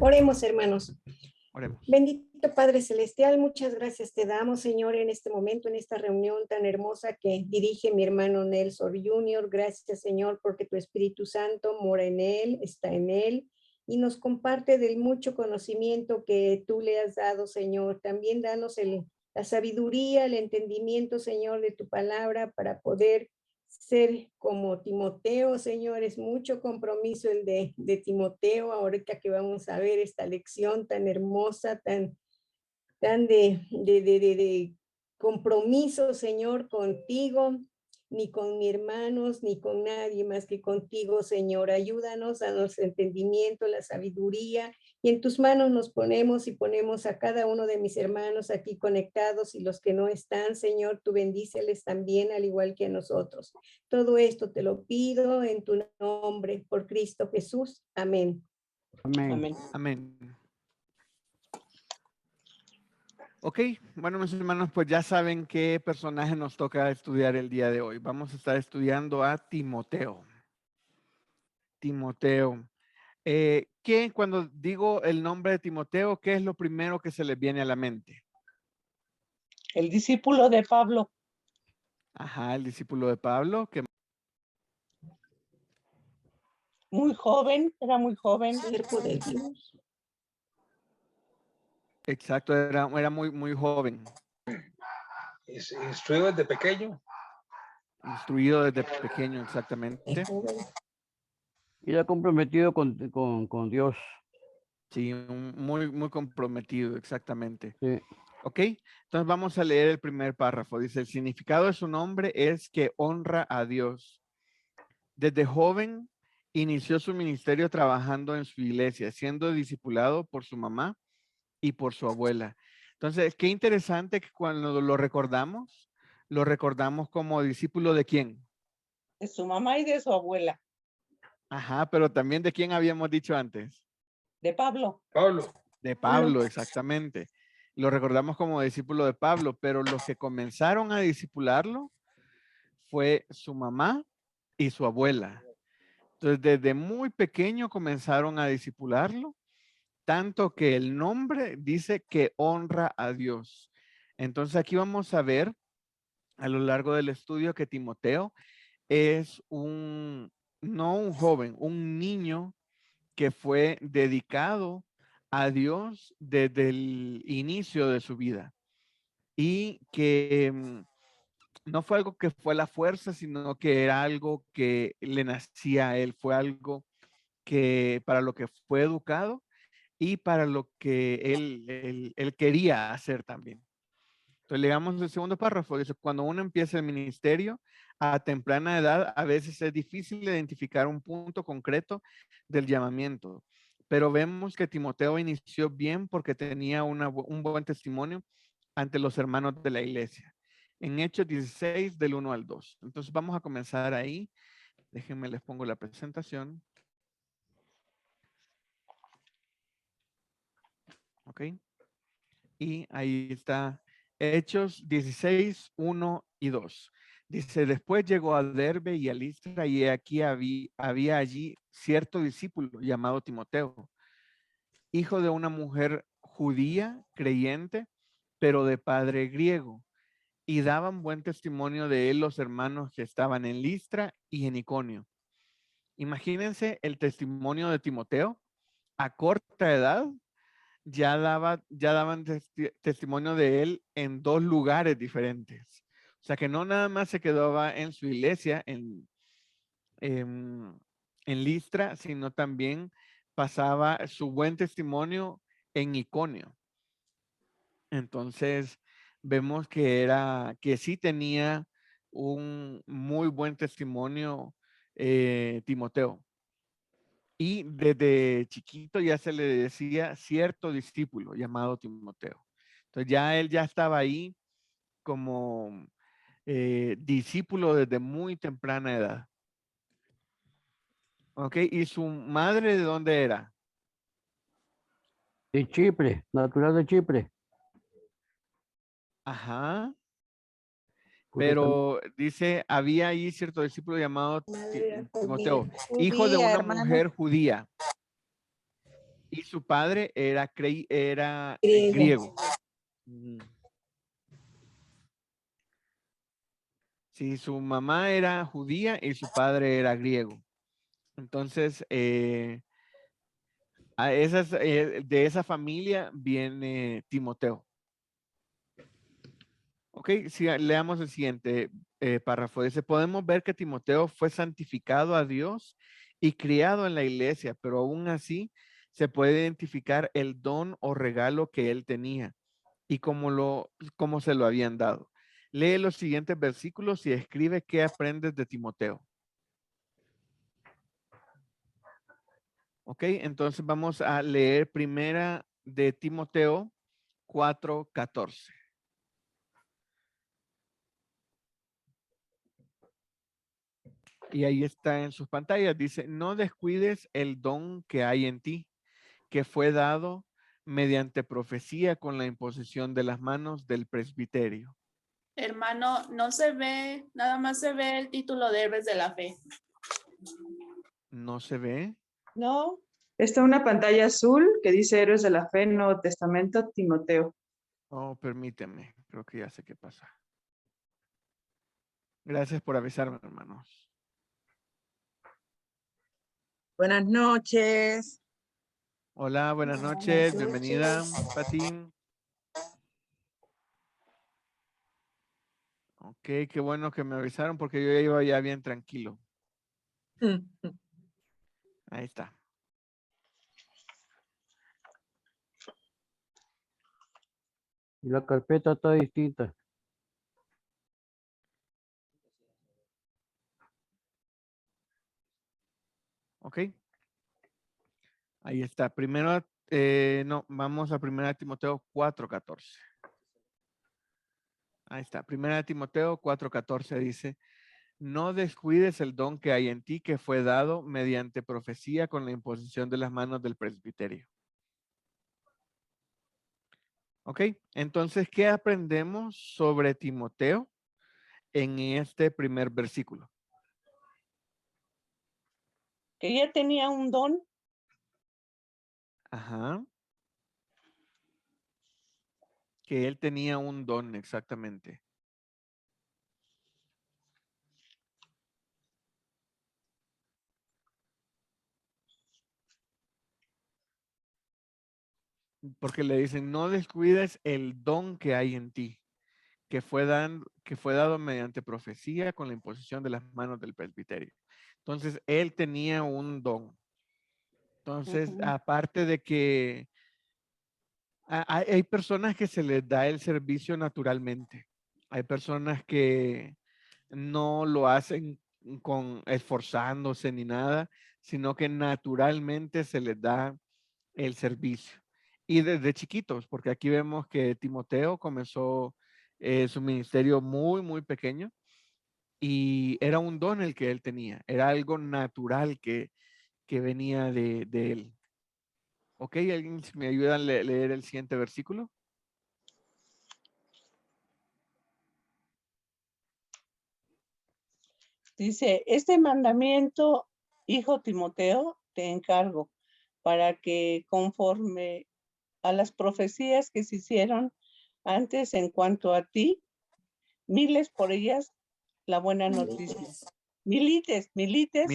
Oremos, hermanos. Oremos. Bendito Padre Celestial, muchas gracias te damos, Señor, en este momento, en esta reunión tan hermosa que dirige mi hermano Nelson Jr. Gracias, Señor, porque tu Espíritu Santo mora en él, está en él y nos comparte del mucho conocimiento que tú le has dado, Señor. También danos la sabiduría, el entendimiento, Señor, de tu palabra para poder ser como Timoteo, Señor. Es mucho compromiso el de Timoteo, ahorita que vamos a ver esta lección tan hermosa, tan de compromiso, Señor, contigo, ni con mis hermanos, ni con nadie más que contigo, Señor. Ayúdanos, danos entendimiento, la sabiduría, y en tus manos nos ponemos y ponemos a cada uno de mis hermanos aquí conectados y los que no están, Señor, tú bendíceles también, al igual que a nosotros. Todo esto te lo pido en tu nombre, por Cristo Jesús. Amén. Amén. Amén. Amén. Ok, bueno, mis hermanos, pues ya saben qué personaje nos toca estudiar el día de hoy. Vamos a estar estudiando a Timoteo. Timoteo. ¿Qué, cuando digo el nombre de Timoteo, qué es lo primero que se les viene a la mente? El discípulo de Pablo. Ajá, el discípulo de Pablo, que Muy joven, era muy joven. Siervo de Dios. exacto, era muy joven, Instruido desde pequeño. instruido desde pequeño, exactamente. Y era comprometido con Dios. Sí, muy comprometido, exactamente. Sí. Ok, entonces vamos a leer el primer párrafo. Dice, el significado de su nombre es que honra a Dios. Desde joven inició su ministerio trabajando en su iglesia, siendo discipulado por su mamá y por su abuela. Entonces, qué interesante que cuando lo recordamos como discípulo de quién. De su mamá y de su abuela. Ajá, pero también de quién habíamos dicho antes. De Pablo. Pablo. De Pablo, exactamente. Lo recordamos como discípulo de Pablo, pero los que comenzaron a discipularlo fue su mamá y su abuela. Entonces, desde muy pequeño comenzaron a discipularlo, tanto que el nombre dice que honra a Dios. Entonces, aquí vamos a ver a lo largo del estudio que Timoteo es no un joven, un niño que fue dedicado a Dios desde el inicio de su vida y que no fue algo que fue a la fuerza, sino que era algo que le nacía a él, fue algo que para lo que fue educado y para lo que él quería hacer también. Entonces, leamos el segundo párrafo. Dice, cuando uno empieza el ministerio a temprana edad, a veces es difícil identificar un punto concreto del llamamiento. Pero vemos que Timoteo inició bien porque tenía un buen testimonio ante los hermanos de la iglesia. En Hechos 16, del 1 al 2. Entonces, vamos a comenzar ahí. Déjenme, les pongo la presentación. Ok. Y ahí está Hechos 16, 1 y 2. Dice, después llegó a Derbe y a Listra y aquí había allí cierto discípulo llamado Timoteo, hijo de una mujer judía, creyente, pero de padre griego. Y daban buen testimonio de él los hermanos que estaban en Listra y en Iconio. Imagínense el testimonio de Timoteo a corta edad. Ya daban testimonio de él en dos lugares diferentes. O sea que no nada más se quedaba en su iglesia, en Listra, sino también pasaba su buen testimonio en Iconio. Entonces vemos que sí tenía un muy buen testimonio Timoteo. Y desde chiquito ya se le decía cierto discípulo llamado Timoteo. Entonces ya él ya estaba ahí como discípulo desde muy temprana edad. ¿Ok? ¿Y su madre de dónde era? De Chipre, natural de Chipre. Ajá. Porque Pero dice, había ahí cierto discípulo llamado Madre Timoteo, judía. hijo de Judía, una hermano. mujer judía. Y su padre era, Griego. griego. Sí, su mamá era judía y su padre era griego. Entonces, de esa familia viene Timoteo. Ok, sí, leamos el siguiente párrafo. Dice, podemos ver que Timoteo fue santificado a Dios y criado en la iglesia, pero aún así se puede identificar el don o regalo que él tenía y cómo se lo habían dado. Lee los siguientes versículos y escribe qué aprendes de Timoteo. Ok, entonces vamos a leer primera de Timoteo 4:14. Y ahí está en sus pantallas. Dice, no descuides el don que hay en ti, que fue dado mediante profecía con la imposición de las manos del presbiterio. Hermano, no se ve, nada más se ve el título de Héroes de la Fe. ¿No se ve? No, Está una pantalla azul que dice Héroes de la Fe, Nuevo Testamento, Timoteo. Oh, permíteme. Creo que ya sé qué pasa. Gracias por avisarme, hermanos. Buenas noches. Hola, buenas Buenas noches. noches. Bienvenida, Pati. Ok, qué bueno que me avisaron porque yo ya iba ya bien tranquilo. Ahí está. Y la carpeta está distinta. Ok. Ahí está. Primero, no, vamos a 1 Timoteo 4:14. Ahí está. 1 Timoteo 4:14 dice, no descuides el don que hay en ti que fue dado mediante profecía con la imposición de las manos del presbiterio. Ok, entonces, ¿qué aprendemos sobre Timoteo en este primer versículo? que ella tenía un don. Ajá. Que él tenía un don, exactamente. Porque le dicen, no descuides el don que hay en ti, que fue dado mediante profecía con la imposición de las manos del presbiterio. Entonces, él tenía un don. Entonces, Ujú. aparte de que hay personas que se les da el servicio naturalmente. Hay personas que no lo hacen con esforzándose ni nada, sino que naturalmente se les da el servicio. Y desde chiquitos, porque aquí vemos que Timoteo comenzó su ministerio muy, muy pequeño y era un don el que él tenía, era algo natural que venía de él. ¿Ok? ¿Alguien me ayuda a leer el siguiente versículo? Dice, este mandamiento, hijo Timoteo, te encargo para que conforme a las profecías que se hicieron antes en cuanto a ti, miles por ellas la buena noticia. Milites Milites.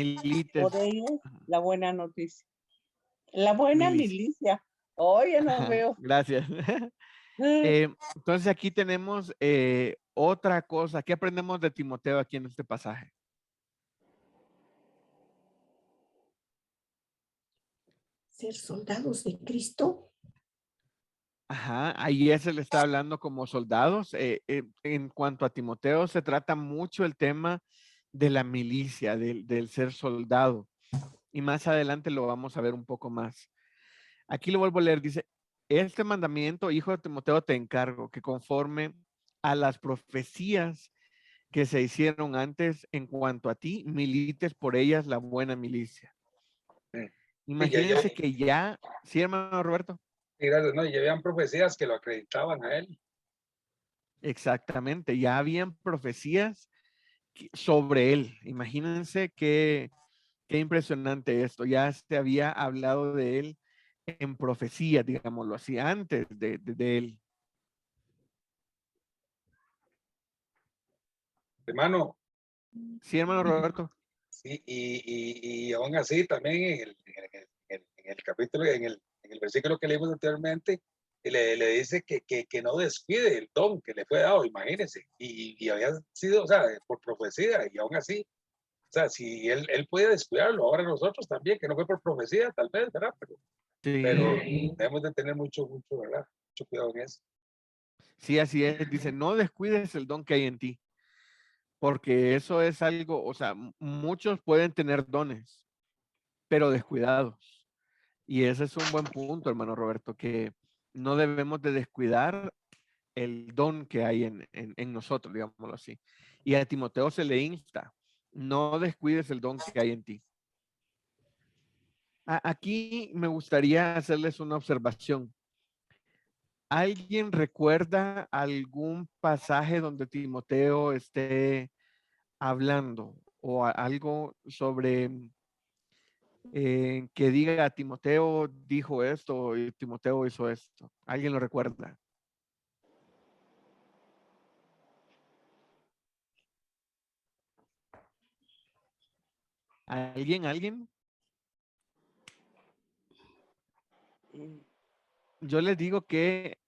por ellas la buena noticia. La buena Milicia. milicia. Oye, no Ajá, veo. gracias. Entonces aquí tenemos otra cosa. ¿Qué aprendemos de Timoteo aquí en este pasaje? Ser soldados de Cristo. Ajá, ahí se le está hablando como soldados. En cuanto a Timoteo, se trata mucho el tema de la milicia, del ser soldado. Y más adelante lo vamos a ver un poco más. Aquí lo vuelvo a leer. Dice, este mandamiento, hijo de Timoteo, te encargo que conforme a las profecías que se hicieron antes en cuanto a ti, milites por ellas la buena milicia. Imagínense que ya, sí, hermano Roberto. Gracias, no, y habían profecías que lo acreditaban a él. Exactamente, ya habían profecías sobre él. Imagínense qué impresionante esto. Ya se había hablado de él en profecía, digámoslo así, antes de él. Hermano, Sí, hermano Roberto. sí, y aún así también en el capítulo, en el versículo que leímos anteriormente, le dice que no descuide el don que le fue dado, imagínense, y había sido, o sea, por profecía, y aún así, o sea, si él puede descuidarlo, ahora nosotros también, que no fue por profecía, tal vez, ¿verdad? Pero Sí, debemos de tener mucho, ¿verdad? Mucho cuidado en eso. sí, así es. Dice, no descuides el don que hay en ti, porque eso es algo, o sea, muchos pueden tener dones, pero descuidados. Y ese es un buen punto, hermano Roberto, que no debemos de descuidar el don que hay en nosotros, digámoslo así. Y a Timoteo se le insta, no descuides el don que hay en ti. Aquí me gustaría hacerles una observación. ¿Alguien recuerda algún pasaje donde Timoteo esté hablando o algo sobre que diga Timoteo dijo esto y Timoteo hizo esto? ¿Alguien lo recuerda? ¿Alguien? Yo les digo que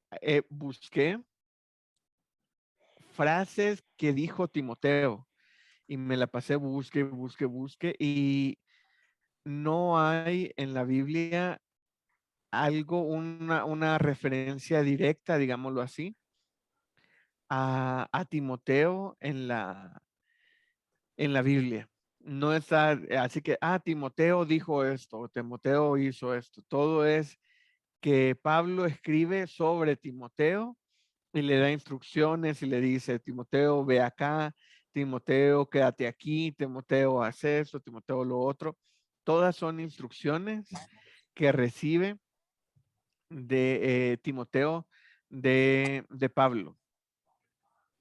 busqué frases que dijo Timoteo y me la pasé busque y no hay en la Biblia algo, una referencia directa, digámoslo así, a Timoteo en la Biblia. No está, así que, Timoteo dijo esto, Timoteo hizo esto. Todo es que Pablo escribe sobre Timoteo y le da instrucciones y le dice, Timoteo, ve acá, Timoteo, quédate aquí, Timoteo, haz eso, Timoteo, lo otro. Todas son instrucciones que recibe de Timoteo de Pablo.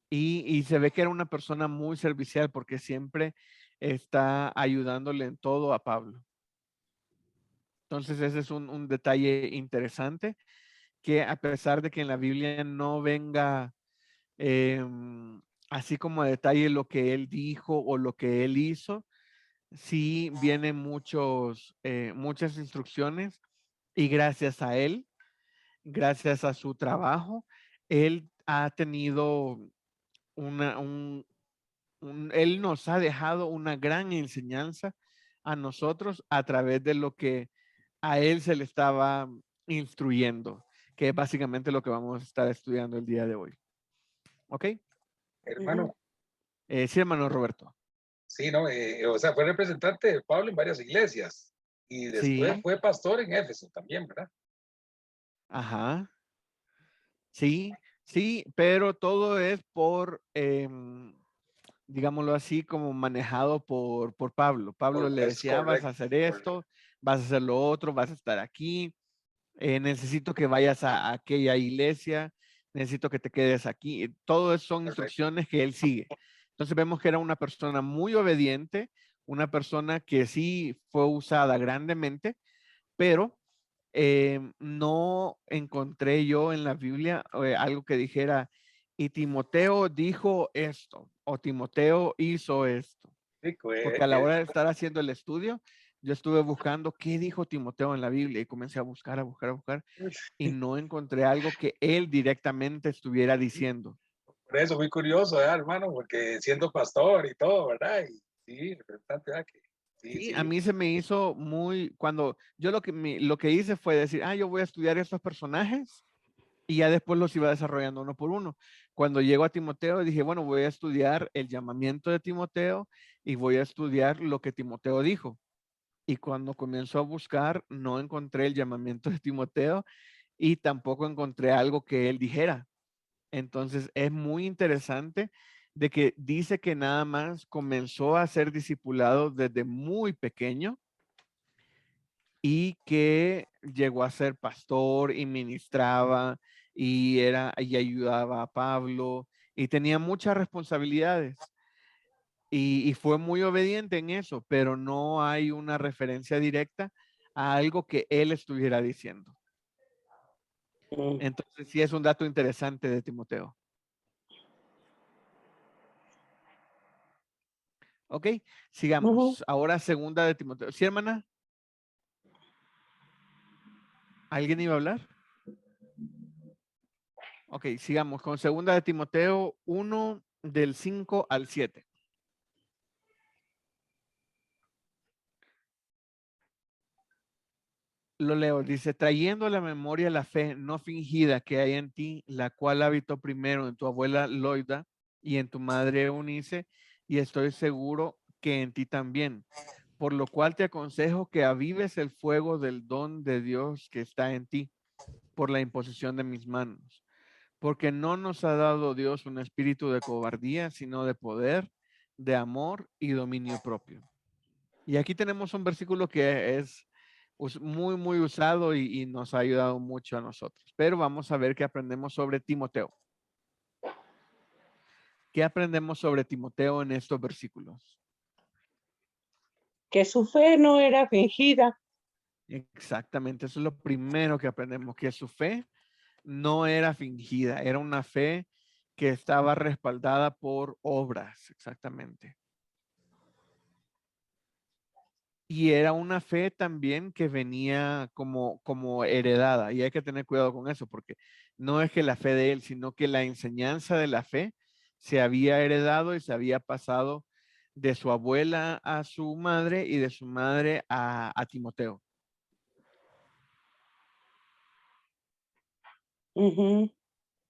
Y se ve que era una persona muy servicial porque siempre está ayudándole en todo a Pablo. Entonces ese es un detalle interesante que a pesar de que en la Biblia no venga así como a detalle lo que él dijo o lo que él hizo, sí vienen muchas instrucciones y gracias a él, gracias a su trabajo, él ha tenido él nos ha dejado una gran enseñanza a nosotros a través de lo que a él se le estaba instruyendo, que es básicamente lo que vamos a estar estudiando el día de hoy. ¿Ok? Hermano, Sí, hermano Roberto. sí, ¿no? O sea, fue representante de Pablo en varias iglesias y después Sí, fue pastor en Éfeso también, ¿verdad? ajá. Sí, sí, pero todo es por, digámoslo así, como manejado por Pablo. Pablo le Es decía, vas a correcto, hacer correcto. esto, vas a hacer lo otro, vas a estar aquí, necesito que vayas a aquella iglesia, necesito que te quedes aquí. Todo eso son Correcto. instrucciones que él sigue. Entonces vemos que era una persona muy obediente, una persona que sí fue usada grandemente, pero no encontré yo en la Biblia algo que dijera, y Timoteo dijo esto, o Timoteo hizo esto. Rico, Porque a la hora de estar haciendo el estudio, yo estuve buscando qué dijo Timoteo en la Biblia y comencé a buscar y no encontré algo que él directamente estuviera diciendo. por eso muy curioso, ¿verdad, hermano? Porque siendo pastor y todo, ¿verdad? Y sí, representante, ¿verdad? Sí, Sí, a sí, mí se me hizo cuando yo lo que hice fue decir, yo voy a estudiar estos personajes y ya después los iba desarrollando uno por uno. Cuando llego a Timoteo, dije, bueno, voy a estudiar el llamamiento de Timoteo y voy a estudiar lo que Timoteo dijo. Y cuando comienzo a buscar, no encontré el llamamiento de Timoteo y tampoco encontré algo que él dijera. Entonces es muy interesante de que dice que nada más comenzó a ser discipulado desde muy pequeño y que llegó a ser pastor y ministraba y ayudaba a Pablo y tenía muchas responsabilidades y fue muy obediente en eso, pero no hay una referencia directa a algo que él estuviera diciendo. Entonces sí es un dato interesante de Timoteo. Ok, sigamos. Ahora segunda de Timoteo. ¿Sí, hermana? ¿Alguien iba a hablar? Ok, sigamos con segunda de Timoteo 1 del 5 al 7. Lo leo, dice, trayendo a la memoria la fe no fingida que hay en ti, la cual habitó primero en tu abuela Loida y en tu madre Eunice, y estoy seguro que en ti también. Por lo cual te aconsejo que avives el fuego del don de Dios que está en ti, por la imposición de mis manos. Porque no nos ha dado Dios un espíritu de cobardía, sino de poder, de amor y dominio propio. Y aquí tenemos un versículo que es muy, muy usado y nos ha ayudado mucho a nosotros. Pero vamos a ver qué aprendemos sobre Timoteo. ¿Qué aprendemos sobre Timoteo en estos versículos? Que su fe no era fingida. Exactamente, eso es lo primero que aprendemos, que su fe no era fingida, era una fe que estaba respaldada por obras, exactamente. Y era una fe también que venía como heredada, y hay que tener cuidado con eso, porque no es que la fe de él, sino que la enseñanza de la fe se había heredado y se había pasado de su abuela a su madre y de su madre a Timoteo.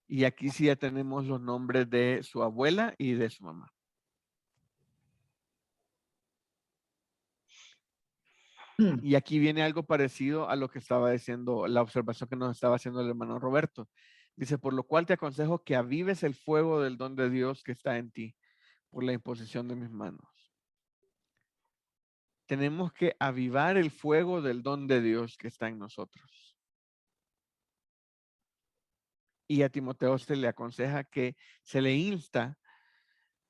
Y aquí sí ya tenemos los nombres de su abuela y de su mamá. Y aquí viene algo parecido a lo que estaba diciendo, la observación que nos estaba haciendo el hermano Roberto. Dice, por lo cual te aconsejo que avives el fuego del don de Dios que está en ti, por la imposición de mis manos. Tenemos que avivar el fuego del don de Dios que está en nosotros. Y a Timoteo se le aconseja que se le insta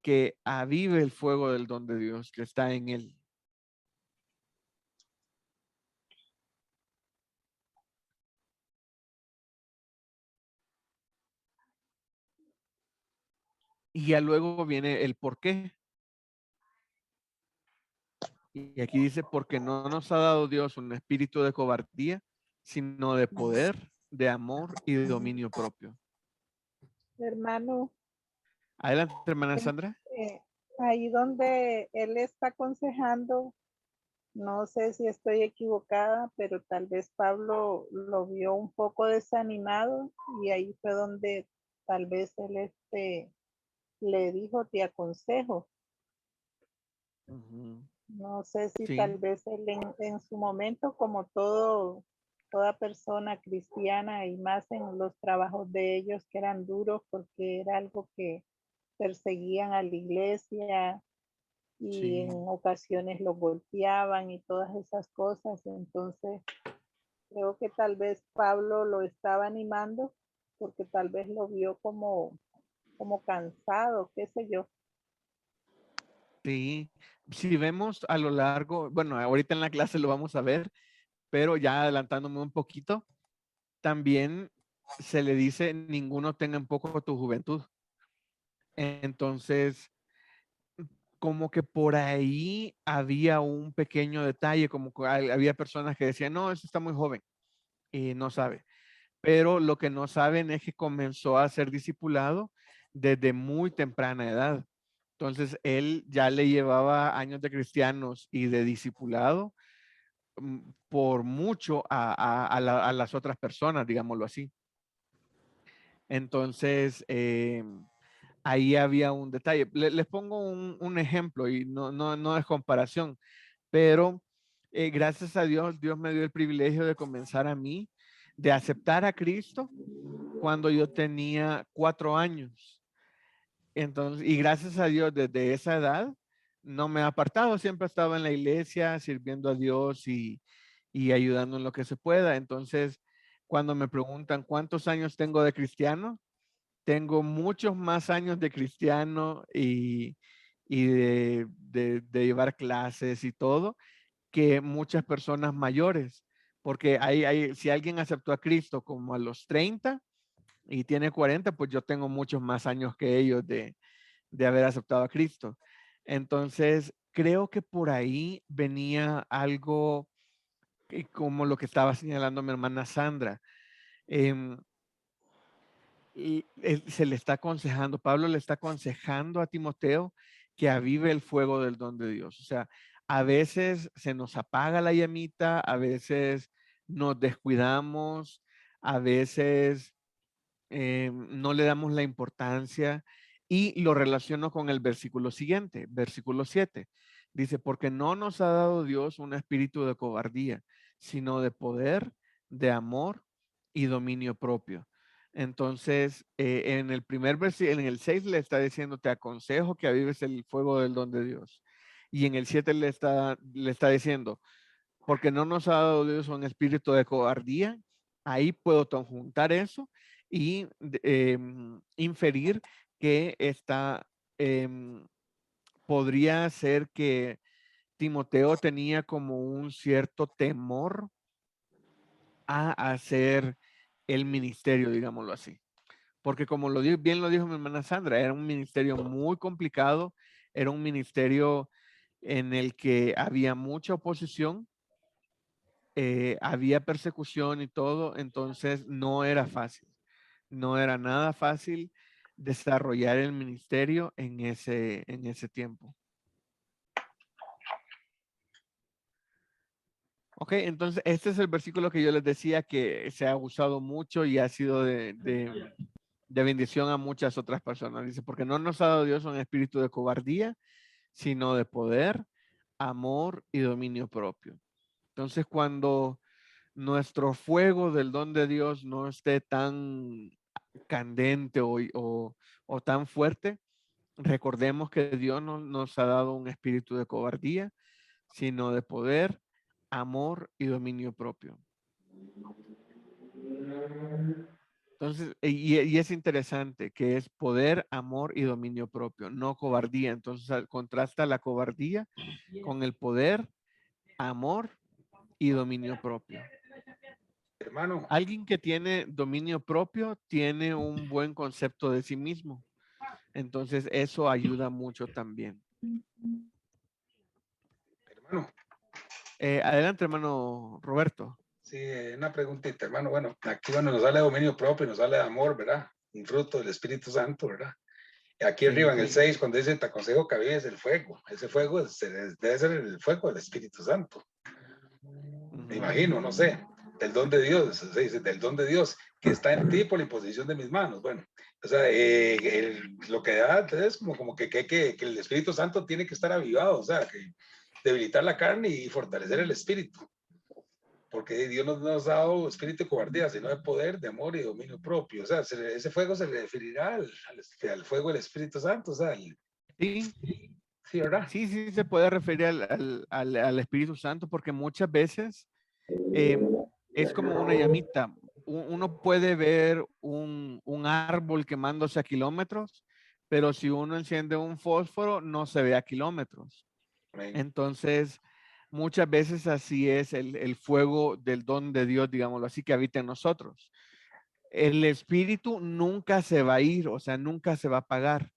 que avive el fuego del don de Dios que está en él. Y ya luego viene el por qué. Y aquí dice, porque no nos ha dado Dios un espíritu de cobardía, sino de poder, de amor y de dominio propio. Hermano, Adelante, hermana Sandra. ahí donde él está aconsejando, no sé si estoy equivocada, pero tal vez Pablo lo vio un poco desanimado y ahí fue donde tal vez él le dijo, te aconsejo. No sé si Sí. tal vez él en su momento, como toda persona cristiana y más en los trabajos de ellos que eran duros porque era algo que perseguían a la iglesia y Sí. en ocasiones los golpeaban y todas esas cosas. Entonces, creo que tal vez Pablo lo estaba animando porque tal vez lo vio como cansado, qué sé yo. Sí, si vemos a lo largo, bueno, ahorita en la clase lo vamos a ver, pero ya adelantándome un poquito, también se le dice, ninguno tenga en poco tu juventud. Entonces, como que por ahí había un pequeño detalle, como que había personas que decían, no, eso está muy joven y no sabe. Pero lo que no saben es que comenzó a ser discipulado desde muy temprana edad. Entonces, él ya le llevaba años de cristianos y de discipulado por mucho a las otras personas, digámoslo así. Entonces, ahí había un detalle. Les pongo un ejemplo y no es comparación, pero gracias a Dios, Dios me dio el privilegio de comenzar a mí, de aceptar a Cristo cuando yo tenía 4 años. Entonces, y gracias a Dios, desde esa edad, no me he apartado, siempre estaba en la iglesia sirviendo a Dios y ayudando en lo que se pueda. Entonces, cuando me preguntan cuántos años tengo de cristiano, tengo muchos más años de cristiano y de llevar clases y todo que muchas personas mayores. Porque si alguien aceptó a Cristo como a los 30 y tiene 40, pues yo tengo muchos más años que ellos de haber aceptado a Cristo. Entonces, creo que por ahí venía algo como lo que estaba señalando mi hermana Sandra. Se le está aconsejando, Pablo le está aconsejando a Timoteo que avive el fuego del don de Dios. O sea, a veces se nos apaga la llamita, a veces nos descuidamos, a veces no le damos la importancia, y lo relaciono con el versículo siguiente, versículo 7. Dice, porque no nos ha dado Dios un espíritu de cobardía, sino de poder, de amor y dominio propio. Entonces, en el primer versículo, en el 6 le está diciendo, te aconsejo que avives el fuego del don de Dios. Y en el 7 le está diciendo, porque no nos ha dado Dios un espíritu de cobardía. Ahí puedo conjuntar eso y inferir que podría ser que Timoteo tenía como un cierto temor a hacer el ministerio, digámoslo así. Porque como bien lo dijo mi hermana Sandra, era un ministerio muy complicado, era un ministerio en el que había mucha oposición, había persecución y todo, entonces no era fácil, no era nada fácil desarrollar el ministerio en ese tiempo. Ok, entonces este es el versículo que yo les decía que se ha usado mucho y ha sido de bendición a muchas otras personas. Dice, porque no nos ha dado Dios un espíritu de cobardía, sino de poder, amor y dominio propio. Entonces, cuando nuestro fuego del don de Dios no esté tan candente o tan fuerte, recordemos que Dios no nos ha dado un espíritu de cobardía, sino de poder, amor y dominio propio. Entonces, y es interesante que es poder, amor y dominio propio, no cobardía. Entonces, contrasta la cobardía con el poder, amor y dominio propio. Hermano, Alguien que tiene dominio propio tiene un buen concepto de sí mismo. Entonces, eso ayuda mucho también. hermano, Adelante, hermano Roberto. sí, una preguntita, hermano. Bueno, aquí nos sale de dominio propio, nos sale de amor, ¿verdad? Un fruto del Espíritu Santo, ¿verdad? Aquí arriba en el 6, cuando dice, te aconsejo que avives el fuego. Ese fuego debe ser el fuego del Espíritu Santo. Me imagino, no sé, del don de Dios, se dice, del don de Dios, que está en ti por la imposición de mis manos. Bueno, o sea, lo que da es como que el Espíritu Santo tiene que estar avivado, o sea, que debilitar la carne y fortalecer el espíritu. Porque Dios no nos ha dado espíritu de cobardía, sino de poder, de amor y dominio propio. O sea, ese fuego se le referirá al fuego del Espíritu Santo, o sea, Sí, sí, ¿verdad? sí se puede referir al Espíritu Santo, porque muchas veces es como una llamita. Uno puede ver un árbol quemándose a kilómetros, pero si uno enciende un fósforo, no se ve a kilómetros. Amén. Entonces, muchas veces así es el fuego del don de Dios, digámoslo así, que habita en nosotros. El espíritu nunca se va a ir, o sea, nunca se va a apagar,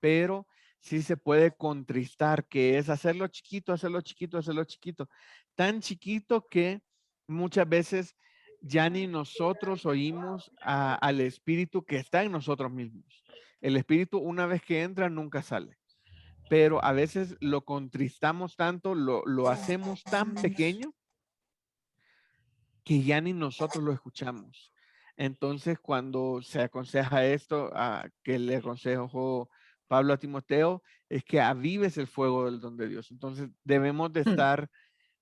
pero sí se puede contristar, que es hacerlo chiquito, hacerlo chiquito, hacerlo chiquito. Tan chiquito que muchas veces ya ni nosotros oímos al espíritu que está en nosotros mismos. El espíritu, una vez que entra, nunca sale. Pero a veces lo contristamos tanto, lo hacemos tan pequeño que ya ni nosotros lo escuchamos. Entonces, cuando se aconseja esto, que le aconsejo Pablo a Timoteo, es que avives el fuego del don de Dios. Entonces, debemos de estar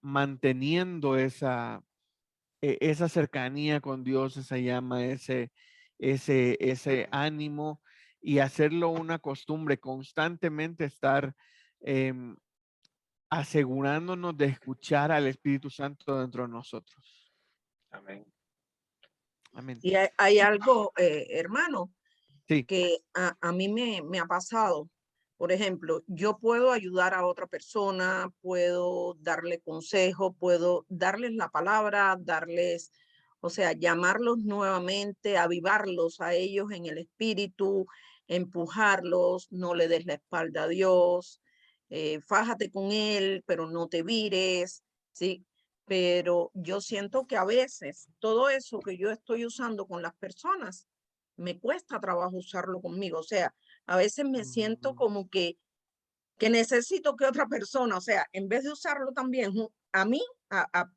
manteniendo esa cercanía con Dios, esa llama, ese ánimo, y hacerlo una costumbre, constantemente estar asegurándonos de escuchar al Espíritu Santo dentro de nosotros. Amén. Amén. Y hay algo, hermano, Sí. que a mí me ha pasado. Por ejemplo, yo puedo ayudar a otra persona, puedo darle consejo, puedo darles la palabra, darles, o sea, llamarlos nuevamente, avivarlos a ellos en el espíritu, empujarlos, no le des la espalda a Dios, fájate con él, pero no te vires, ¿sí? Pero yo siento que a veces todo eso que yo estoy usando con las personas, me cuesta trabajo usarlo conmigo. O sea, a veces me siento como que necesito que otra persona, o sea, en vez de usarlo también a mí,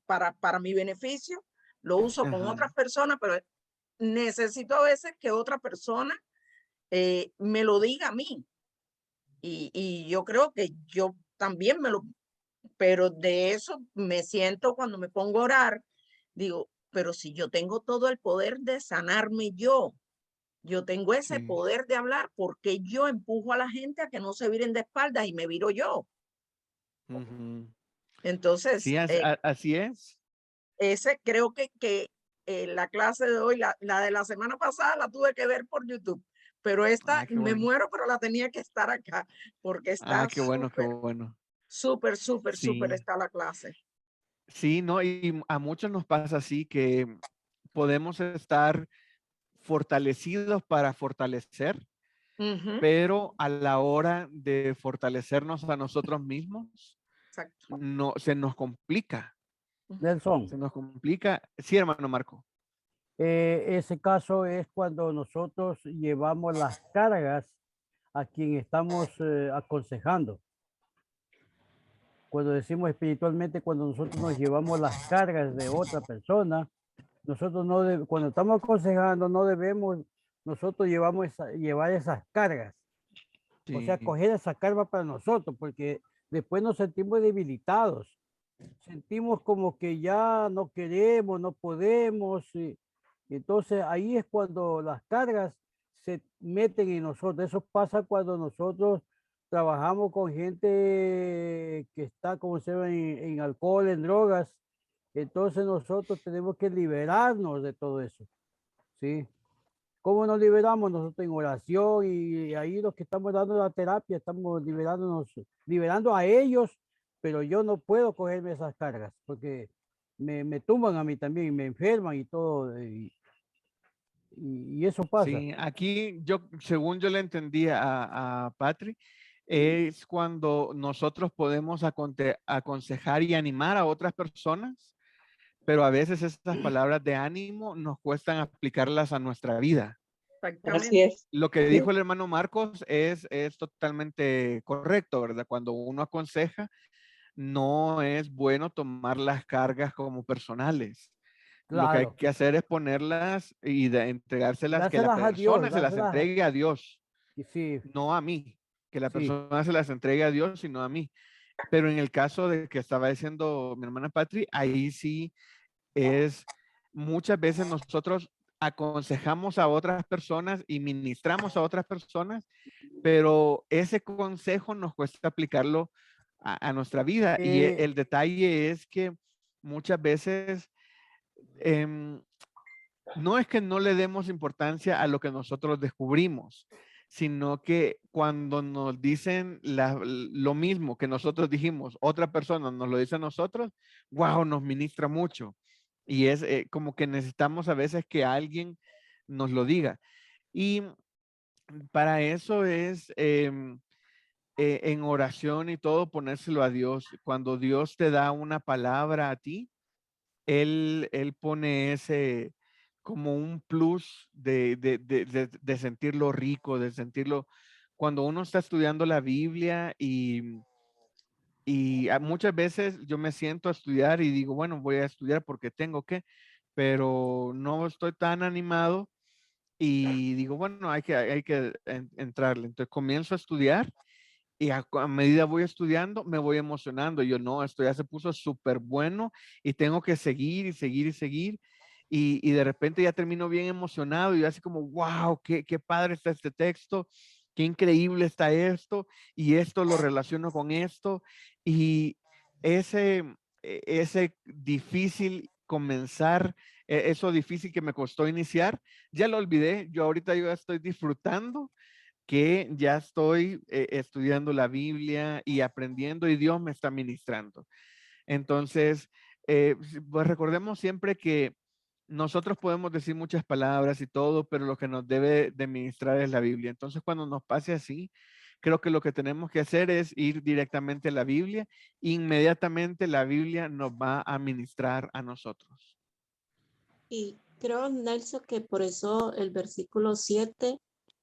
para mi beneficio, lo uso con Ajá. otras personas, pero necesito a veces que otra persona me lo diga a mí. Y yo creo que yo también pero de eso me siento cuando me pongo a orar, digo, pero si yo tengo todo el poder de sanarme yo tengo ese Sí. poder de hablar, porque yo empujo a la gente a que no se viren de espaldas y me viro yo. Ujú. Entonces, Sí, así es. ese creo que la clase de hoy, la de la semana pasada la tuve que ver por YouTube, pero esta Ah, qué me bueno. muero, pero la tenía que estar acá, porque Ah, está qué bueno, qué súper, bueno. súper, súper, súper Sí, está la clase. sí, no, y a muchos nos pasa así que podemos estar fortalecidos para fortalecer, Ujú, pero a la hora de fortalecernos a nosotros mismos, exacto. no, se nos complica, Nelson, se nos complica. Sí, hermano Marco. ese caso es cuando nosotros llevamos las cargas a quien estamos aconsejando. Cuando decimos espiritualmente, cuando nosotros nos llevamos las cargas de otra persona, nosotros no cuando estamos aconsejando no debemos nosotros llevar esas cargas. O sea, Sí. coger esa carga para nosotros, porque después nos sentimos debilitados. Sentimos como que ya no queremos, no podemos. Y entonces ahí es cuando las cargas se meten en nosotros. Eso pasa cuando nosotros trabajamos con gente que está, como se llama, en alcohol, en drogas. Entonces nosotros tenemos que liberarnos de todo eso. ¿Sí? ¿Cómo nos liberamos? Nosotros en oración y ahí los que estamos dando la terapia, estamos liberándonos, liberando a ellos, pero yo no puedo cogerme esas cargas porque me tumban a mí también, me enferman y todo, y eso pasa. Sí, aquí yo, según yo le entendí a Patri, es cuando nosotros podemos aconsejar y animar a otras personas, pero a veces estas palabras de ánimo nos cuestan aplicarlas a nuestra vida. Así Exactamente. es. Lo que Sí. dijo el hermano Marcos es totalmente correcto, ¿verdad? Cuando uno aconseja, no es bueno tomar las cargas como personales. Lo que hay Claro, que hacer es ponerlas y entregárselas, que la dárselas a Dios, persona se las entregue a Dios, y sí, no a mí, que la sí. persona se las entregue a Dios y no a mí. Pero en el caso de que estaba diciendo mi hermana Patri, ahí sí es muchas veces nosotros aconsejamos a otras personas y ministramos a otras personas, pero ese consejo nos cuesta aplicarlo a nuestra vida. Y Eh, el detalle es que muchas veces em, no es que no le demos importancia a lo que nosotros descubrimos, sino que cuando nos dicen lo mismo que nosotros dijimos, otra persona nos lo dice a nosotros, wow, nos ministra mucho. Y es como que necesitamos a veces que alguien nos lo diga. Y para eso es en oración y todo ponérselo a Dios. Cuando Dios te da una palabra a ti, él pone ese como un plus de sentirlo rico, de sentirlo. Cuando uno está estudiando la Biblia y muchas veces yo me siento a estudiar y digo, bueno, voy a estudiar porque tengo que, pero no estoy tan animado y digo, bueno, hay que entrarle. Entonces comienzo a estudiar y a medida voy estudiando, me voy emocionando. Yo no, esto ya se puso súper bueno y tengo que seguir y seguir y seguir. Y de repente ya termino bien emocionado y así como, wow, qué padre está este texto, qué increíble está esto y esto lo relaciono con esto. Y ese, ese difícil comenzar, eso difícil que me costó iniciar, ya lo olvidé. Yo ahorita yo estoy disfrutando que ya estoy estudiando la Biblia y aprendiendo y Dios me está ministrando. Entonces, pues recordemos siempre que nosotros podemos decir muchas palabras y todo, pero lo que nos debe de ministrar es la Biblia. Entonces, cuando nos pase así, creo que lo que tenemos que hacer es ir directamente a la Biblia. Inmediatamente la Biblia nos va a ministrar a nosotros. Y creo, Nelson, que por eso el versículo 7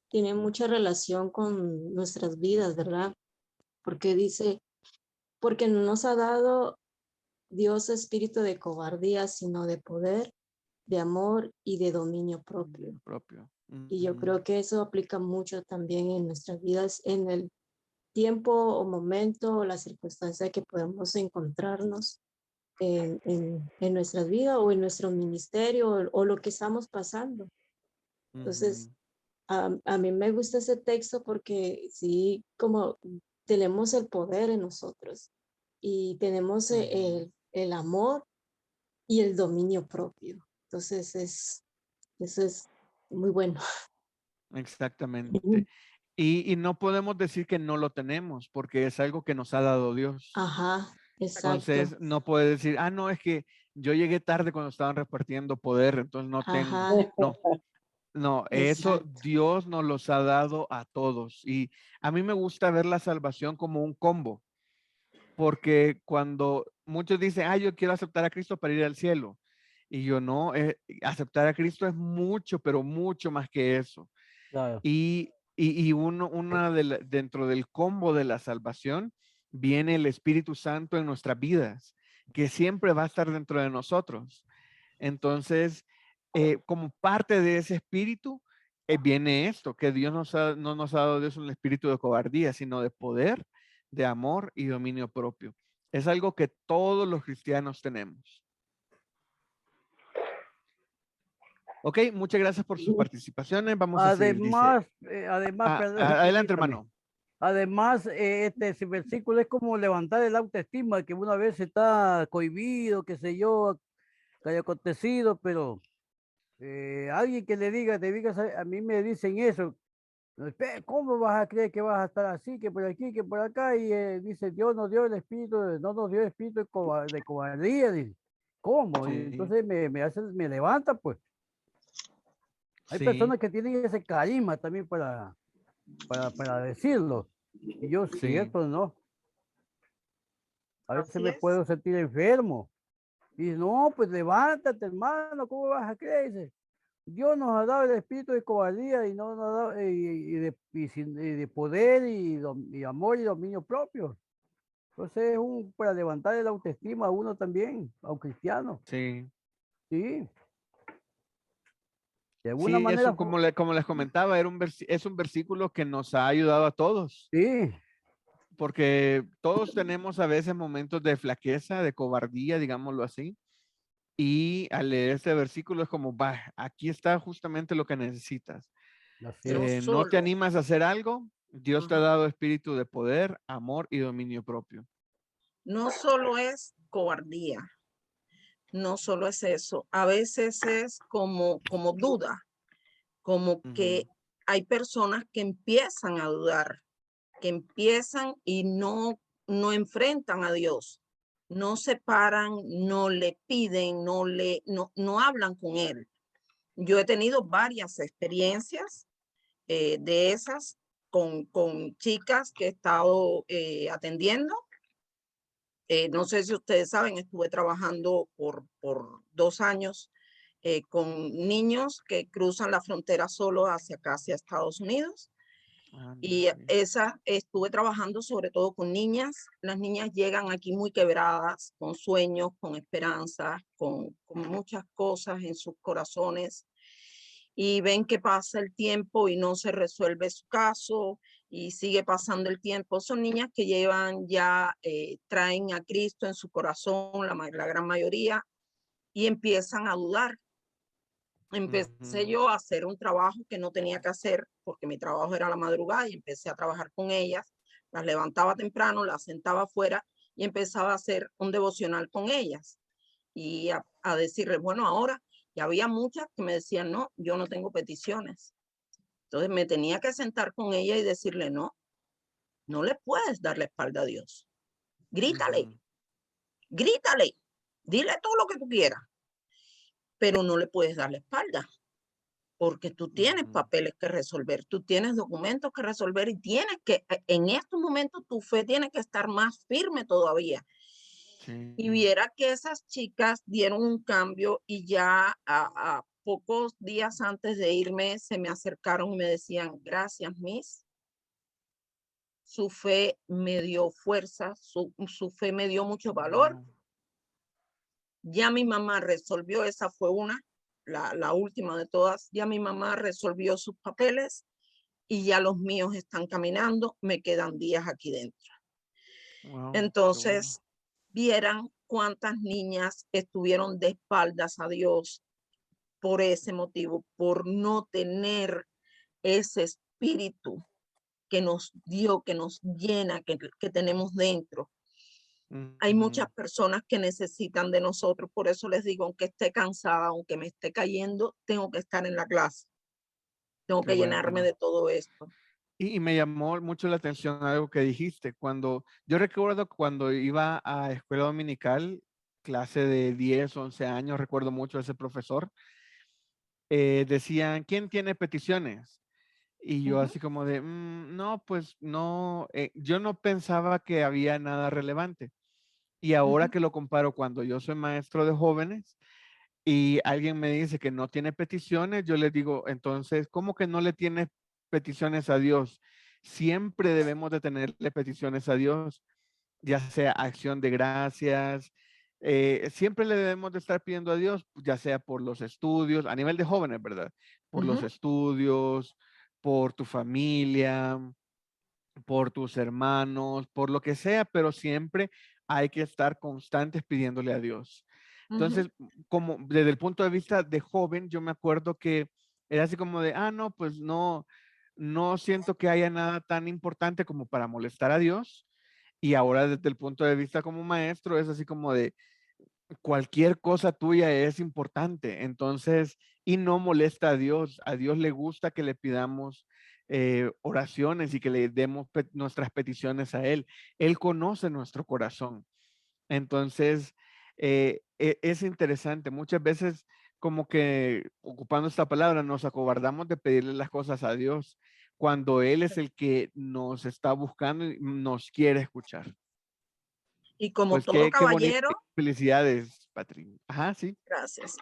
tiene mucha relación con nuestras vidas, ¿verdad? Porque dice, porque no nos ha dado Dios espíritu de cobardía, sino de poder, de amor y de dominio propio. Y yo creo que eso aplica mucho también en nuestras vidas, en el tiempo o momento o la circunstancia que podemos encontrarnos en nuestras vidas o en nuestro ministerio o lo que estamos pasando. Entonces, a mí me gusta ese texto porque sí, como tenemos el poder en nosotros y tenemos el amor y el dominio propio. Entonces, eso es muy bueno. Exactamente. Y no podemos decir que no lo tenemos porque es algo que nos ha dado Dios. Ajá, exacto. Entonces, no puede decir, ah, no, es que yo llegué tarde cuando estaban repartiendo poder, entonces no tengo. Ajá. No, eso Exacto. Dios nos los ha dado a todos. Y a mí me gusta ver la salvación como un combo, porque cuando muchos dicen, ah, yo quiero aceptar a Cristo para ir al cielo. Y yo no, aceptar a Cristo es mucho, pero mucho más que eso. Claro. Y dentro del combo de la salvación viene el Espíritu Santo en nuestras vidas, que siempre va a estar dentro de nosotros. Entonces, como parte de ese espíritu, viene esto, que Dios no nos ha dado Dios un espíritu de cobardía, sino de poder, de amor y dominio propio. Es algo que todos los cristianos tenemos. Ok, muchas gracias por sus participaciones. Vamos a seguir. Además, perdón, adelante, permítame. hermano. Además, ese versículo es como levantar el autoestima, que una vez está cohibido, qué sé yo, que haya acontecido, pero alguien que le diga, a mí me dicen eso, ¿cómo vas a creer que vas a estar así, que por aquí, que por acá? Y dice, Dios nos dio el espíritu, no nos dio el espíritu de cobardía. Dice, ¿cómo? Sí. Y entonces me levanta, pues. Hay Sí. personas que tienen ese carisma también para decirlo. Y yo, Sí. cierto, ¿no? A veces Así me es. puedo sentir enfermo. Y no, pues levántate, hermano, ¿cómo vas a creer? Dice, Dios nos ha dado el espíritu de cobardía y no nos ha dado y de poder y amor y dominio propio. Entonces es para levantar el autoestima a uno también, a un cristiano. Sí. Sí. De Sí, alguna manera. eso como les comentaba, es un versículo que nos ha ayudado a todos. Sí. Porque todos tenemos a veces momentos de flaqueza, de cobardía, digámoslo así. Y al leer este versículo es como, va, aquí está justamente lo que necesitas. No te animas a hacer algo, Dios te ha dado espíritu de poder, amor y dominio propio. No solo es cobardía, no solo es eso, a veces es como duda, como que hay personas que empiezan a dudar, que empiezan y no enfrentan a Dios, no se paran, no le piden, no hablan con Él. Yo he tenido varias experiencias de esas con chicas que he estado atendiendo. No sé si ustedes saben, estuve trabajando por 2 años con niños que cruzan la frontera solo hacia acá, hacia Estados Unidos. Y estuve trabajando sobre todo con niñas. Las niñas llegan aquí muy quebradas, con sueños, con esperanzas, con muchas cosas en sus corazones. Y ven que pasa el tiempo y no se resuelve su caso y sigue pasando el tiempo. Son niñas que llevan ya, traen a Cristo en su corazón, la gran mayoría, y empiezan a dudar. Empecé yo a hacer un trabajo que no tenía que hacer porque mi trabajo era a la madrugada y empecé a trabajar con ellas. Las levantaba temprano, las sentaba afuera y empezaba a hacer un devocional con ellas y a decirles, bueno, ahora, y había muchas que me decían, no, yo no tengo peticiones. Entonces me tenía que sentar con ella y decirle, no, no le puedes dar la espalda a Dios. Grítale, grítale, dile todo lo que tú quieras, pero no le puedes dar la espalda, porque tú tienes papeles que resolver, tú tienes documentos que resolver y tienes que, en estos momentos tu fe tiene que estar más firme todavía. Sí. Y viera que esas chicas dieron un cambio y ya a pocos días antes de irme se me acercaron y me decían, gracias, Miss. Su fe me dio fuerza, su fe me dio mucho valor. Wow. Ya mi mamá resolvió, esa fue una, la última de todas. Ya mi mamá resolvió sus papeles y ya los míos están caminando. Me quedan días aquí dentro. Wow, Entonces, vieran cuántas niñas estuvieron de espaldas a Dios por ese motivo, por no tener ese espíritu que nos dio, que nos llena, que tenemos dentro. Hay muchas personas que necesitan de nosotros, por eso les digo, aunque esté cansada, aunque me esté cayendo, tengo que estar en la clase. Tengo Qué que llenarme bueno. de todo esto. Y me llamó mucho la atención algo que dijiste. Yo recuerdo cuando iba a escuela dominical, clase de 10, 11 años, recuerdo mucho a ese profesor, decían, ¿quién tiene peticiones? Y yo así como de, no, pues no, yo no pensaba que había nada relevante. Y ahora que lo comparo cuando yo soy maestro de jóvenes y alguien me dice que no tiene peticiones, yo le digo, entonces, ¿cómo que no le tienes peticiones a Dios? Siempre debemos de tenerle peticiones a Dios, ya sea acción de gracias. Siempre le debemos de estar pidiendo a Dios, ya sea por los estudios, a nivel de jóvenes, ¿verdad? Por los estudios, por tu familia, por tus hermanos, por lo que sea, pero siempre hay que estar constantes pidiéndole a Dios. Entonces, como desde el punto de vista de joven, yo me acuerdo que era así como de, no, pues no, no siento que haya nada tan importante como para molestar a Dios. Y ahora desde el punto de vista como maestro, es así como de, cualquier cosa tuya es importante, entonces, y no molesta a Dios. A Dios le gusta que le pidamos oraciones y que le demos nuestras peticiones a Él. Él conoce nuestro corazón. Entonces, es interesante. Muchas veces, como que ocupando esta palabra, nos acobardamos de pedirle las cosas a Dios cuando Él es el que nos está buscando y nos quiere escuchar. Y como Pues todo qué bonito. caballero, Felicidades, Patrín. Ajá, sí. gracias.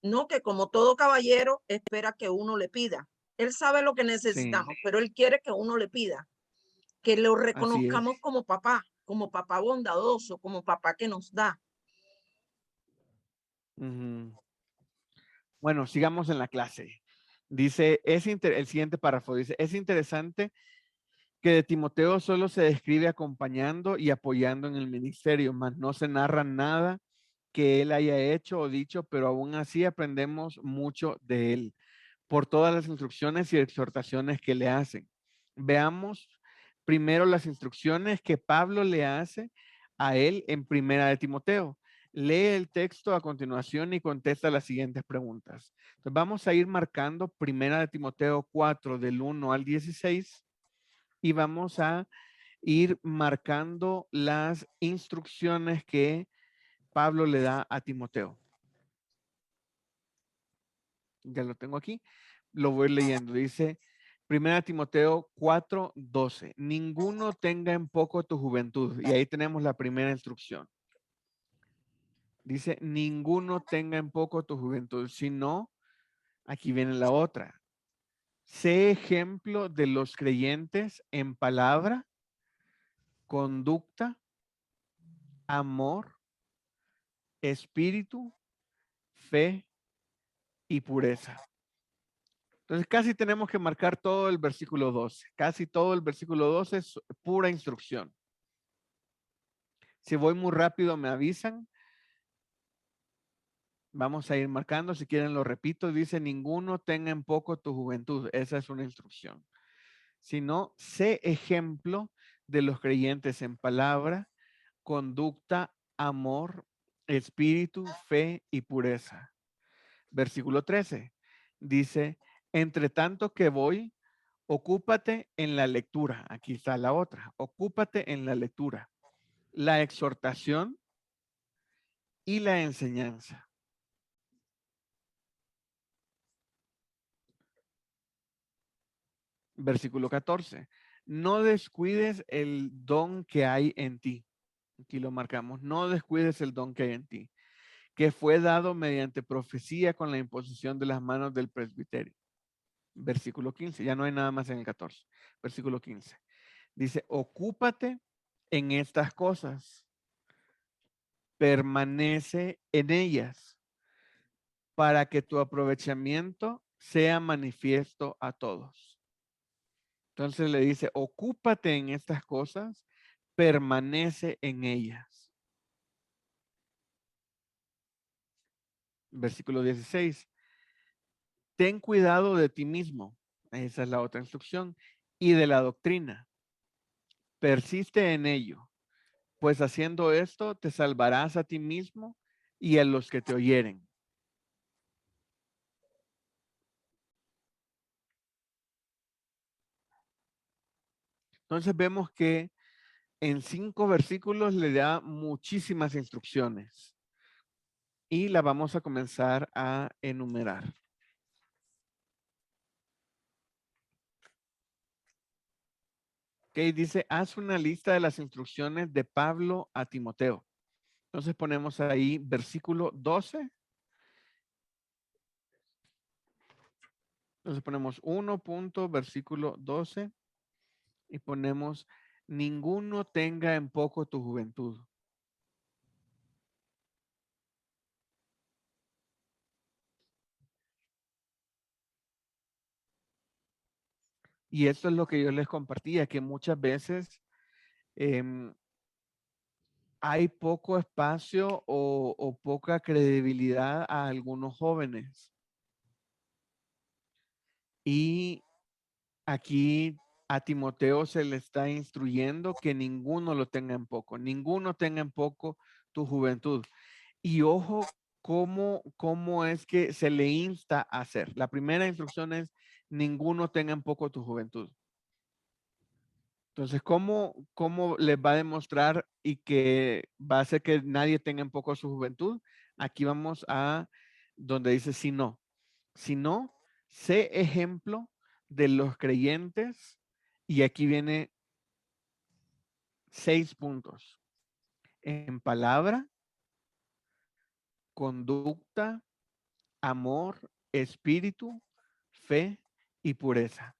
No, que como todo caballero espera que uno le pida. Él sabe lo que Sí, necesitamos, pero él quiere que uno le pida, que lo así es. reconozcamos como papá bondadoso, como papá que nos da. Ujú. Bueno, sigamos en la clase. Dice, el siguiente párrafo dice, es interesante que de Timoteo solo se describe acompañando y apoyando en el ministerio, mas no se narra nada que él haya hecho o dicho, pero aún así aprendemos mucho de él por todas las instrucciones y exhortaciones que le hacen. Veamos primero las instrucciones que Pablo le hace a él en Primera de Timoteo. Lee el texto a continuación y contesta las siguientes preguntas. Entonces vamos a ir marcando Primera de Timoteo 4 del 1 al 16 y vamos a ir marcando las instrucciones que Pablo le da a Timoteo. Ya lo tengo aquí. Lo voy leyendo. Dice, 1 Timoteo 4:12. Ninguno tenga en poco tu juventud. Y ahí tenemos la primera instrucción. Dice, ninguno tenga en poco tu juventud. Si no, aquí viene la otra. Sé ejemplo de los creyentes en palabra, conducta, amor, espíritu, fe y pureza. Entonces casi tenemos que marcar todo el versículo 12. Casi todo el versículo 12 es pura instrucción. Si voy muy rápido me avisan. Vamos a ir marcando. Si quieren lo repito. Dice, ninguno tenga en poco tu juventud. Esa es una instrucción. Sino, sé ejemplo de los creyentes en palabra, conducta, amor, espíritu, fe y pureza. Versículo 13. Dice, Entre tanto que voy, ocúpate en la lectura. Aquí está la otra. Ocúpate en la lectura, la exhortación y la enseñanza. Versículo 14. No descuides el don que hay en ti. Aquí lo marcamos. No descuides el don que hay en ti, que fue dado mediante profecía con la imposición de las manos del presbiterio. Versículo 15. Ya no hay nada más en el 14. Versículo 15. Dice, ocúpate en estas cosas. Permanece en ellas para que tu aprovechamiento sea manifiesto a todos. Entonces le dice, ocúpate en estas cosas, permanece en ellas. Versículo 16. Ten cuidado de ti mismo. Esa es la otra instrucción. Y de la doctrina. Persiste en ello, pues haciendo esto te salvarás a ti mismo y a los que te oyeren. Entonces vemos que en 5 versículos le da muchísimas instrucciones y la vamos a comenzar a enumerar. Ok, dice, haz una lista de las instrucciones de Pablo a Timoteo. Entonces ponemos ahí versículo 12. Entonces ponemos 1 versículo 12 y ponemos, ninguno tenga en poco tu juventud. Y esto es lo que yo les compartía, que muchas veces hay poco espacio o poca credibilidad a algunos jóvenes. Y aquí a Timoteo se le está instruyendo que ninguno lo tenga en poco, ninguno tenga en poco tu juventud. Y ojo, cómo es que se le insta a hacer. La primera instrucción es, ninguno tenga en poco tu juventud. Entonces, ¿cómo les va a demostrar y que va a hacer que nadie tenga en poco su juventud? Aquí vamos a donde dice si no. Si no, sé ejemplo de los creyentes y aquí viene 6 puntos. En palabra, conducta, amor, espíritu, fe y pureza.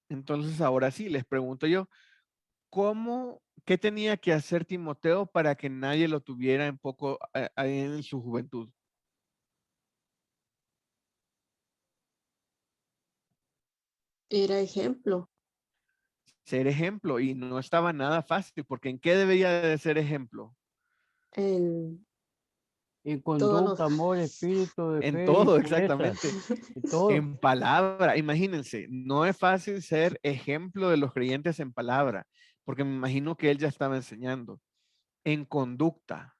Entonces, ahora sí, les pregunto yo, ¿qué tenía que hacer Timoteo para que nadie lo tuviera en poco en su juventud? Era ejemplo. Ser ejemplo, y no estaba nada fácil, porque ¿en qué debería de ser ejemplo? En En todos los... conducta, amor, espíritu de En fe y todo, pureza. exactamente. En todo. En palabra, imagínense, no es fácil ser ejemplo de los creyentes en palabra, porque me imagino que él ya estaba enseñando. En conducta,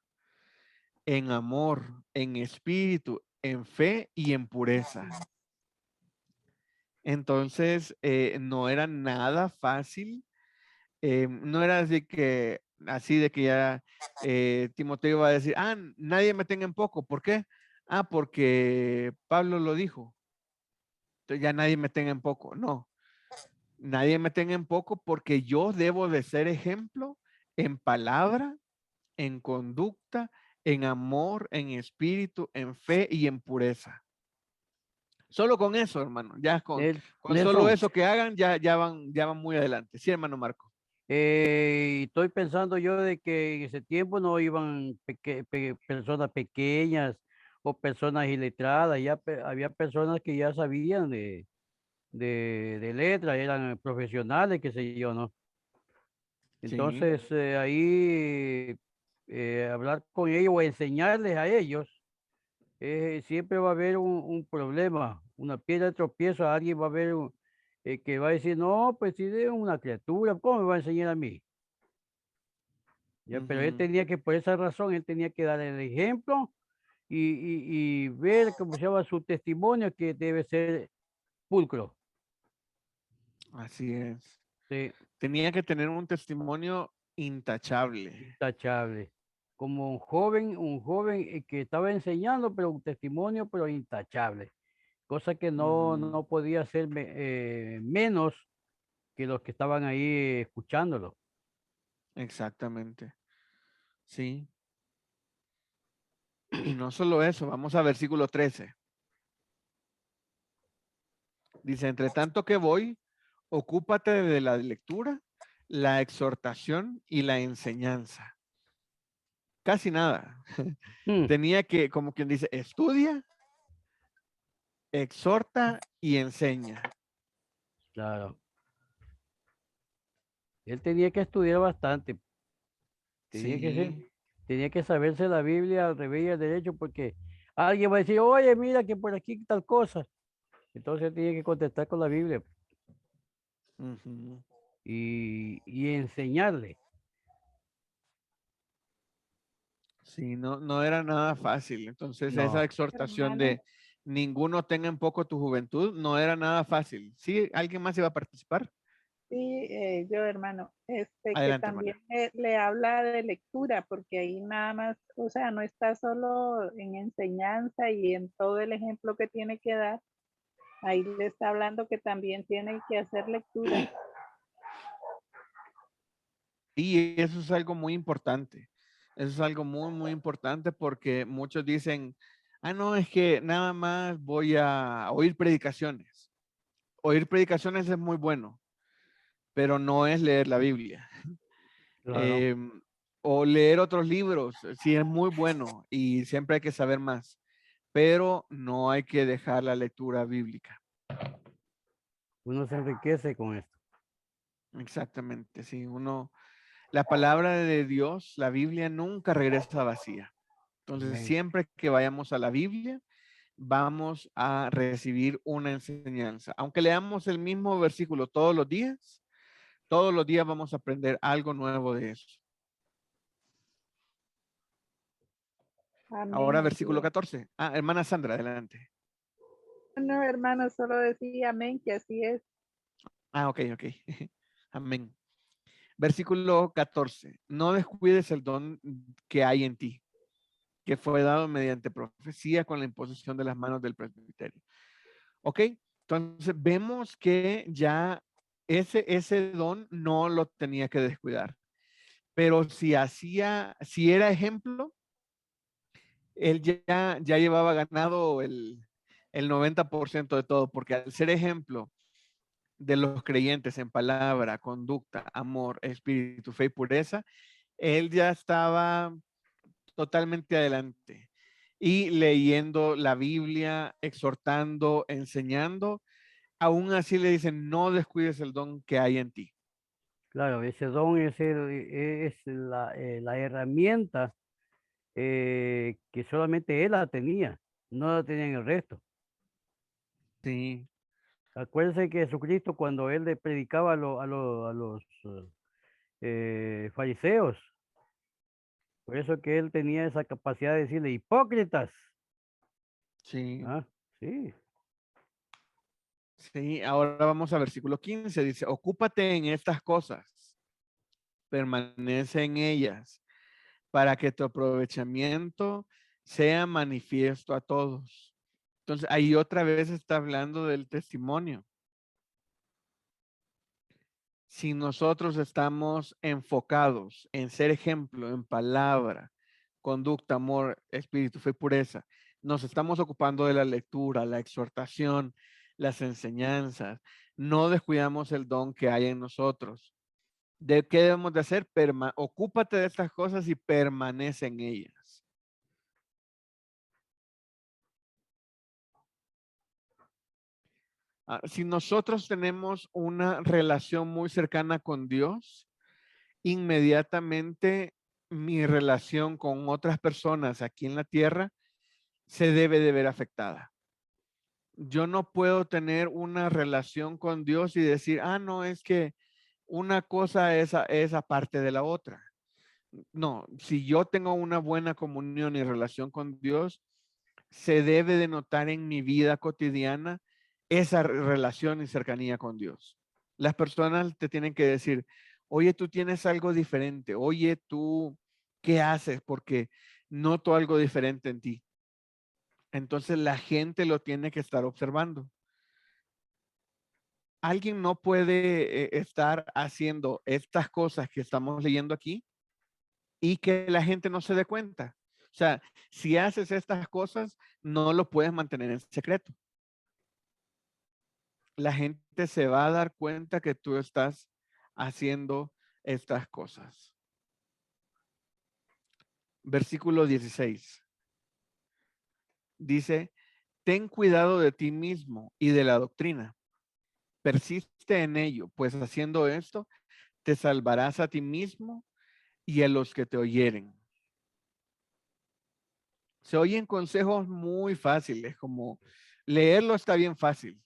en amor, en espíritu, en fe y en pureza. Entonces, no era nada fácil. No era así de que ya Timoteo iba a decir, nadie me tenga en poco. ¿Por qué? Porque Pablo lo dijo. Entonces ya nadie me tenga en poco. No, nadie me tenga en poco porque yo debo de ser ejemplo en palabra, en conducta, en amor, en espíritu, en fe y en pureza. Solo con eso, hermano. Ya con solo Nelson, eso que hagan, ya van muy adelante. Sí, hermano Marco. estoy pensando yo de que en ese tiempo no iban personas pequeñas o personas iletradas, ya había personas que ya sabían de letras, eran profesionales, qué sé yo, ¿no? Sí. Entonces ahí hablar con ellos o enseñarles a ellos, siempre va a haber un problema, una piedra de tropiezo, alguien va a haber que va a decir, no, pues si es una criatura, ¿cómo me va a enseñar a mí? Ya, pero él Ujú. tenía que, por esa razón, él tenía que dar el ejemplo y ver cómo se llama su testimonio, que debe ser pulcro. Así es. Sí, Tenía que tener un testimonio intachable. intachable. Como un joven que estaba enseñando, pero un testimonio, pero intachable. Cosa que Ujú. no podía ser menos que los que estaban ahí escuchándolo. Exactamente. Sí. Y no solo eso, vamos a versículo 13. Dice, entre tanto que voy, ocúpate de la lectura, la exhortación y la enseñanza. Casi nada. Mm, Tenía que, como quien dice, estudia, exhorta y enseña. claro. Él tenía que estudiar bastante. Tenía que ser, Sí. tenía que saberse la Biblia al revés y al derecho, porque alguien va a decir, oye, mira que por aquí tal cosa. Entonces tenía que contestar con la Biblia Ujú. y enseñarle. Sí, no era nada fácil. Entonces, esa No. exhortación Hermano, de ninguno tenga en poco tu juventud no era nada fácil. ¿Sí? ¿Alguien más iba a participar? sí, yo hermano, que Adelante, también hermana. le habla de lectura, porque ahí nada más, o sea, no está solo en enseñanza y en todo el ejemplo que tiene que dar, ahí le está hablando que también tiene que hacer lectura. Y eso es algo muy importante. Eso es algo muy importante porque muchos dicen, ah, no, es que nada más voy a oír predicaciones. Oír predicaciones es muy bueno, pero no es leer la Biblia. Claro. O leer otros libros, sí es muy bueno y siempre hay que saber más, pero no hay que dejar la lectura bíblica. Uno se enriquece con esto. Exactamente, sí, la palabra de Dios, la Biblia nunca regresa vacía. Entonces, Amén. siempre que vayamos a la Biblia, vamos a recibir una enseñanza. Aunque leamos el mismo versículo todos los días vamos a aprender algo nuevo de eso. Ahora, Amén, así versículo es. 14. Ah, hermana Sandra, adelante. No, hermano, solo decía amén, que así es. Ah, ok. Amén. Versículo 14. No descuides el don que hay en ti, que fue dado mediante profecía con la imposición de las manos del presbiterio. Ok, entonces vemos que ya ese don no lo tenía que descuidar. Pero si era ejemplo, él ya llevaba ganado el 90% de todo, porque al ser ejemplo de los creyentes en palabra, conducta, amor, espíritu, fe y pureza, él ya estaba totalmente adelante. Y leyendo la Biblia, exhortando, enseñando, aún así le dicen, no descuides el don que hay en ti. Claro, ese don es la herramienta que solamente él la tenía, no la tenían el resto. Sí, Acuérdense que Jesucristo cuando él le predicaba a los fariseos, por eso que él tenía esa capacidad de decirle, hipócritas. sí, Ah, sí, sí. Ahora vamos a versículo 15. Dice, ocúpate en estas cosas, permanece en ellas, para que tu aprovechamiento sea manifiesto a todos. Entonces, ahí otra vez está hablando del testimonio. Si nosotros estamos enfocados en ser ejemplo, en palabra, conducta, amor, espíritu, fe y pureza, nos estamos ocupando de la lectura, la exhortación, las enseñanzas, no descuidamos el don que hay en nosotros. ¿Qué debemos de hacer? Ocúpate de estas cosas y permanece en ellas. Si nosotros tenemos una relación muy cercana con Dios, inmediatamente mi relación con otras personas aquí en la tierra se debe de ver afectada. Yo no puedo tener una relación con Dios y decir, no, es que una cosa es aparte de la otra. No, si yo tengo una buena comunión y relación con Dios, se debe de notar en mi vida cotidiana esa relación y cercanía con Dios. Las personas te tienen que decir, oye, tú tienes algo diferente, oye, tú, ¿qué haces? Porque noto algo diferente en ti. Entonces la gente lo tiene que estar observando. Alguien no puede estar haciendo estas cosas que estamos leyendo aquí y que la gente no se dé cuenta. O sea, si haces estas cosas, no lo puedes mantener en secreto. La gente se va a dar cuenta que tú estás haciendo estas cosas. Versículo 16. Dice, ten cuidado de ti mismo y de la doctrina. Persiste en ello, pues haciendo esto, te salvarás a ti mismo y a los que te oyeren. Se oyen consejos muy fáciles, como leerlo está bien fácil.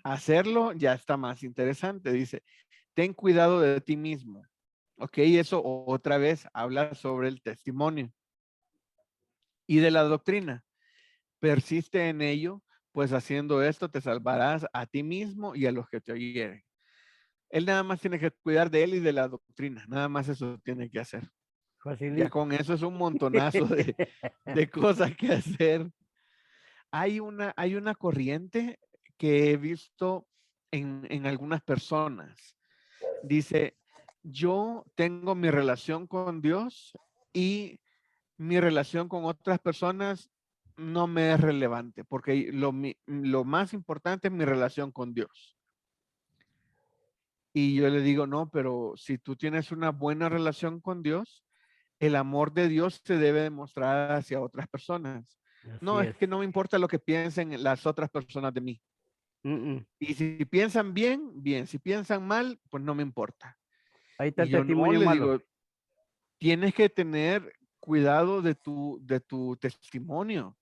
Hacerlo ya está más interesante. Dice, ten cuidado de ti mismo. Ok, eso otra vez habla sobre el testimonio y de la doctrina. Persiste en ello, pues haciendo esto te salvarás a ti mismo y a los que te oyeren. Él nada más tiene que cuidar de él y de la doctrina. Nada más eso tiene que hacer. Ya Facilito. con eso es un montonazo de cosas que hacer. Hay una corriente que he visto en algunas personas. Dice, yo tengo mi relación con Dios y mi relación con otras personas no me es relevante porque lo más importante es mi relación con Dios. Y yo le digo, no, pero si tú tienes una buena relación con Dios, el amor de Dios se debe demostrar hacia otras personas. No, Así es es. que no me importa lo que piensen las otras personas de mí. Y si piensan bien, bien. Si piensan mal, pues no me importa. Ahí está Y el yo no testimonio le malo. digo, tienes que tener cuidado de tu testimonio.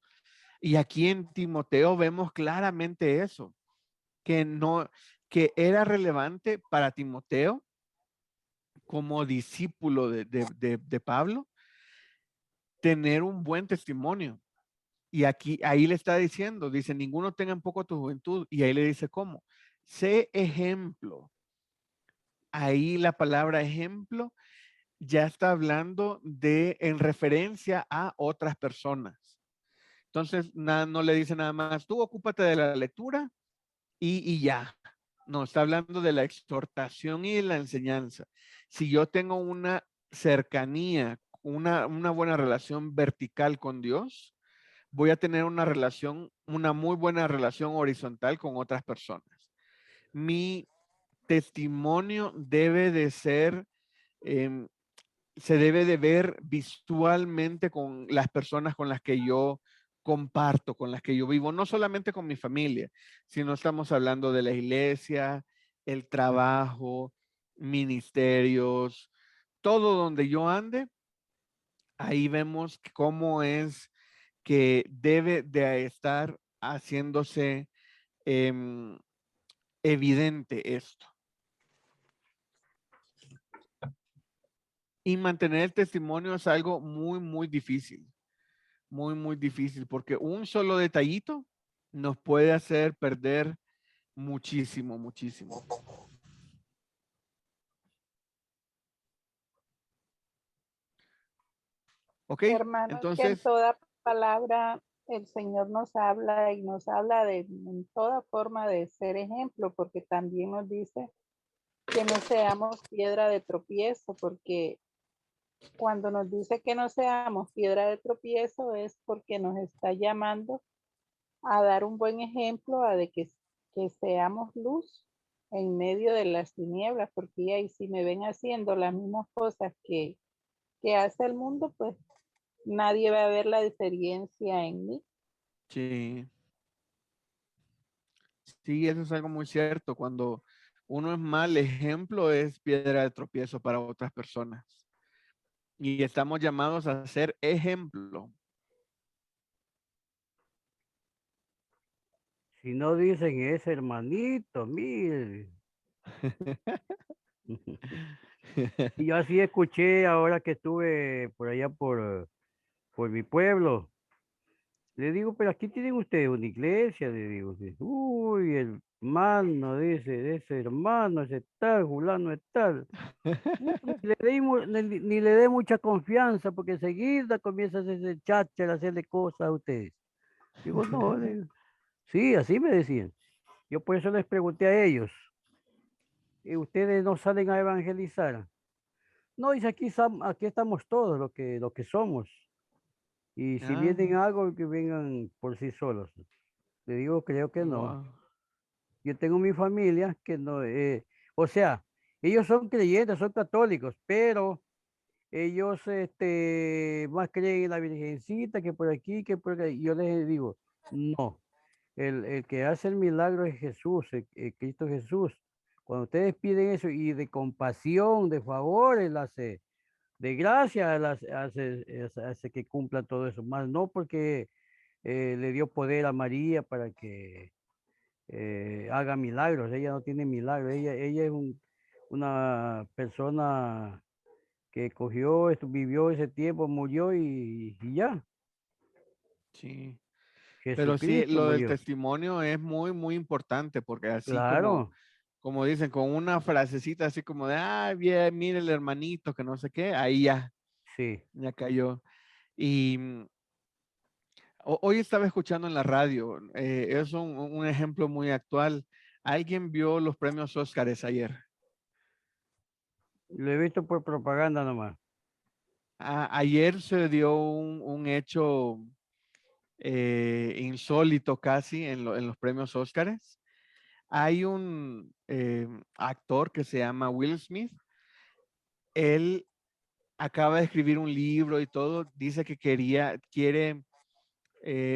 Y aquí en Timoteo vemos claramente eso, que no, que era relevante para Timoteo como discípulo de Pablo tener un buen testimonio. Y aquí, ahí le está diciendo, dice, ninguno tenga en poco tu juventud. Y ahí le dice, ¿cómo? Sé ejemplo. Ahí la palabra ejemplo ya está hablando de en referencia a otras personas. Entonces, no le dice nada más, tú ocúpate de la lectura y ya. No, está hablando de la exhortación y de la enseñanza. Si yo tengo una cercanía, una buena relación vertical con Dios, voy a tener una muy buena relación horizontal con otras personas. Mi testimonio debe de ser, em, se debe de ver visualmente con las personas con las que yo comparto, con las que yo vivo, no solamente con mi familia, sino estamos hablando de la iglesia, el trabajo, ministerios, todo donde yo ande, ahí vemos cómo es que debe de estar haciéndose evidente esto. Y mantener el testimonio es algo muy, muy difícil. Muy, muy difícil, porque un solo detallito nos puede hacer perder muchísimo, muchísimo. ¿Ok? Hermanos, que en Entonces, toda palabra el Señor nos habla y nos habla de en toda forma de ser ejemplo, porque también nos dice que no seamos piedra de tropiezo, porque cuando nos dice que no seamos piedra de tropiezo es porque nos está llamando a dar un buen ejemplo, a de que seamos luz en medio de las tinieblas, porque ahí si me ven haciendo las mismas cosas que hace el mundo, pues nadie va a ver la diferencia en mí. sí, sí, eso es algo muy cierto. Cuando uno es mal ejemplo, es piedra de tropiezo para otras personas. Y estamos llamados a ser ejemplo. Si no dicen ese hermanito, mire. Y yo así escuché ahora que estuve por allá por mi pueblo. Le digo, pero aquí tienen ustedes una iglesia, le digo. Dice, uy, el hermano, dice, ese hermano, ese tal, fulano es tal. Ni le dé mucha confianza porque enseguida comienza a hacerse cháchara, a hacerle cosas a ustedes. Digo, no, le digo, sí, así me decían. Yo por eso les pregunté a ellos, ¿y ustedes no salen a evangelizar? No, dice, aquí estamos todos lo que somos. Y si Ah, vienen algo, que vengan por sí solos. Le digo, creo que no. wow. Yo tengo mi familia que no, o sea, ellos son creyentes, son católicos, pero ellos más creen en la Virgencita que por aquí, que por acá. Yo les digo, no, el que hace el milagro es Jesús, el Cristo Jesús. Cuando ustedes piden eso y de compasión, de favor, Él hace, de gracia, Él hace que cumpla todo eso, más no porque le dio poder a María para que haga milagros. Ella no tiene milagros, ella es una persona que cogió, vivió ese tiempo, murió y ya. Sí. Pero sí, Jesucristo lo del murió. testimonio es muy, muy importante porque así como, Claro, como dicen, con una frasecita así como de, ah, bien, mire el hermanito, que no sé qué, ahí ya, sí. ya cayó. Y hoy estaba escuchando en la radio, es un ejemplo muy actual. ¿Alguien vio los premios Óscares ayer? Lo he visto por propaganda nomás. Ayer se dio un hecho insólito casi en los premios Óscares. Hay un actor que se llama Will Smith. Él acaba de escribir un libro y todo. Dice que quiere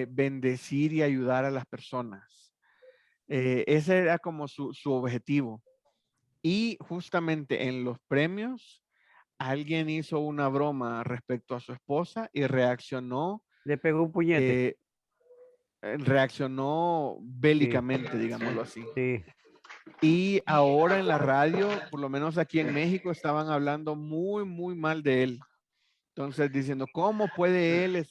bendecir y ayudar a las personas. Ese era como su objetivo. Y justamente en los premios, alguien hizo una broma respecto a su esposa y Le pegó un puñete. reaccionó Sí, bélicamente, digámoslo así. sí. Y ahora en la radio, por lo menos aquí en México, estaban hablando muy, muy mal de él. Entonces, diciendo, ¿cómo puede él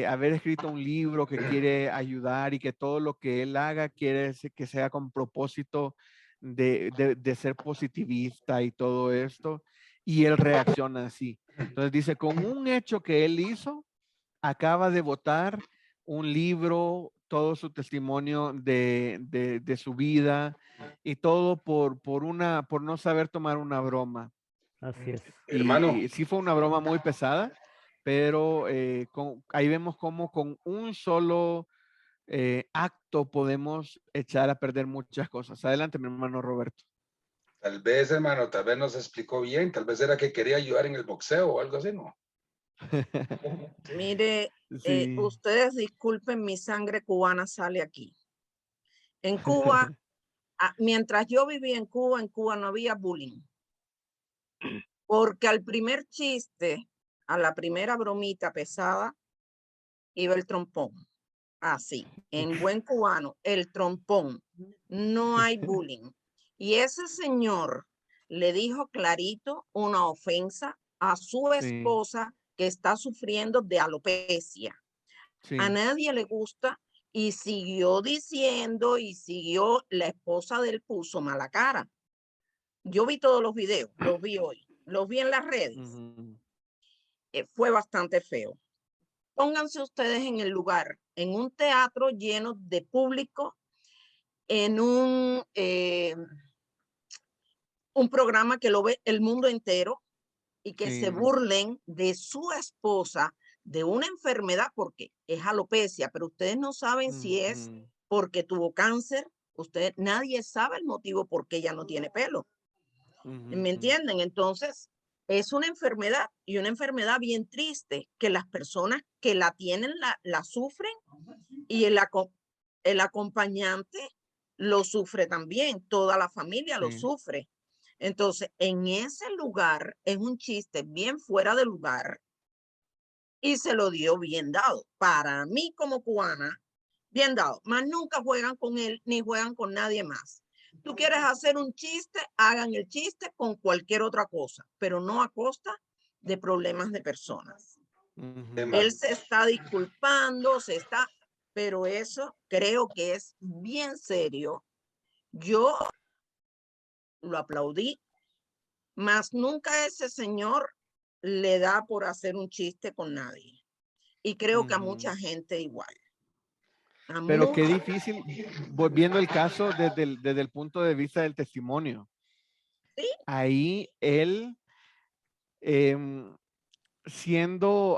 haber escrito un libro que quiere ayudar y que todo lo que él haga quiere que sea con propósito de ser positivista y todo esto? Y él reacciona así. Entonces dice, con un hecho que él hizo, acaba de votar un libro, todo su testimonio de su vida y todo por no saber tomar una broma. Así es. Hermano, Y sí fue una broma muy pesada, pero ahí vemos cómo con un solo acto podemos echar a perder muchas cosas. Adelante, mi hermano Roberto. tal vez, hermano, tal vez no se explicó bien, tal vez era que quería ayudar en el boxeo o algo así, ¿no? Mire, Sí. ustedes disculpen, mi sangre cubana sale aquí. En Cuba, mientras yo vivía en Cuba no había bullying. Porque al primer chiste, a la primera bromita pesada, iba el trompón. Así, en buen cubano, el trompón. No hay bullying. Y ese señor le dijo clarito una ofensa a su Sí, esposa que está sufriendo de alopecia. A sí, nadie le gusta y siguió diciendo y siguió, la esposa de él puso mala cara. Yo vi todos los videos, los vi hoy, los vi en las redes. ujú, Fue bastante feo. Pónganse ustedes en el lugar, en un teatro lleno de público, en un programa que lo ve el mundo entero y que se sí, burlen de su esposa de una enfermedad, porque es alopecia, pero ustedes no saben si es ujú, porque tuvo cáncer. Nadie sabe el motivo por qué ella no tiene pelo. ¿Me ujú, entienden? Entonces, es una enfermedad y una enfermedad bien triste que las personas que la tienen la sufren y el acompañante lo sufre también, toda la familia lo sí, sufre. Entonces, en ese lugar es un chiste bien fuera de lugar y se lo dio bien dado. Para mí como cubana, bien dado. Más nunca juegan con él ni juegan con nadie más. Tú quieres hacer un chiste, hagan el chiste con cualquier otra cosa, pero no a costa de problemas de personas. Él se está disculpando, pero eso creo que es bien serio. Yo lo aplaudí, mas nunca ese señor le da por hacer un chiste con nadie. Y creo que a mucha gente igual. Pero qué difícil, viendo el caso desde el punto de vista del testimonio. ¿Sí? Ahí él,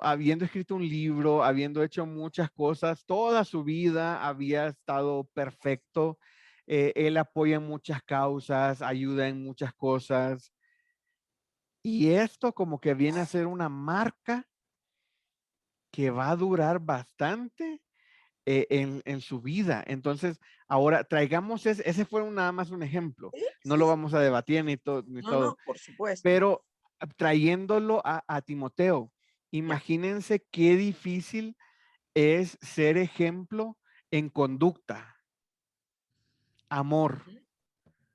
habiendo escrito un libro, habiendo hecho muchas cosas, toda su vida había estado perfecto. Él apoya en muchas causas, ayuda en muchas cosas. Y esto como que viene a ser una marca que va a durar bastante en su vida. Entonces, ahora traigamos ese fue nada más un ejemplo. No lo vamos a debatir ni todo. No, por supuesto. Pero trayéndolo a Timoteo, imagínense qué difícil es ser ejemplo en conducta, amor.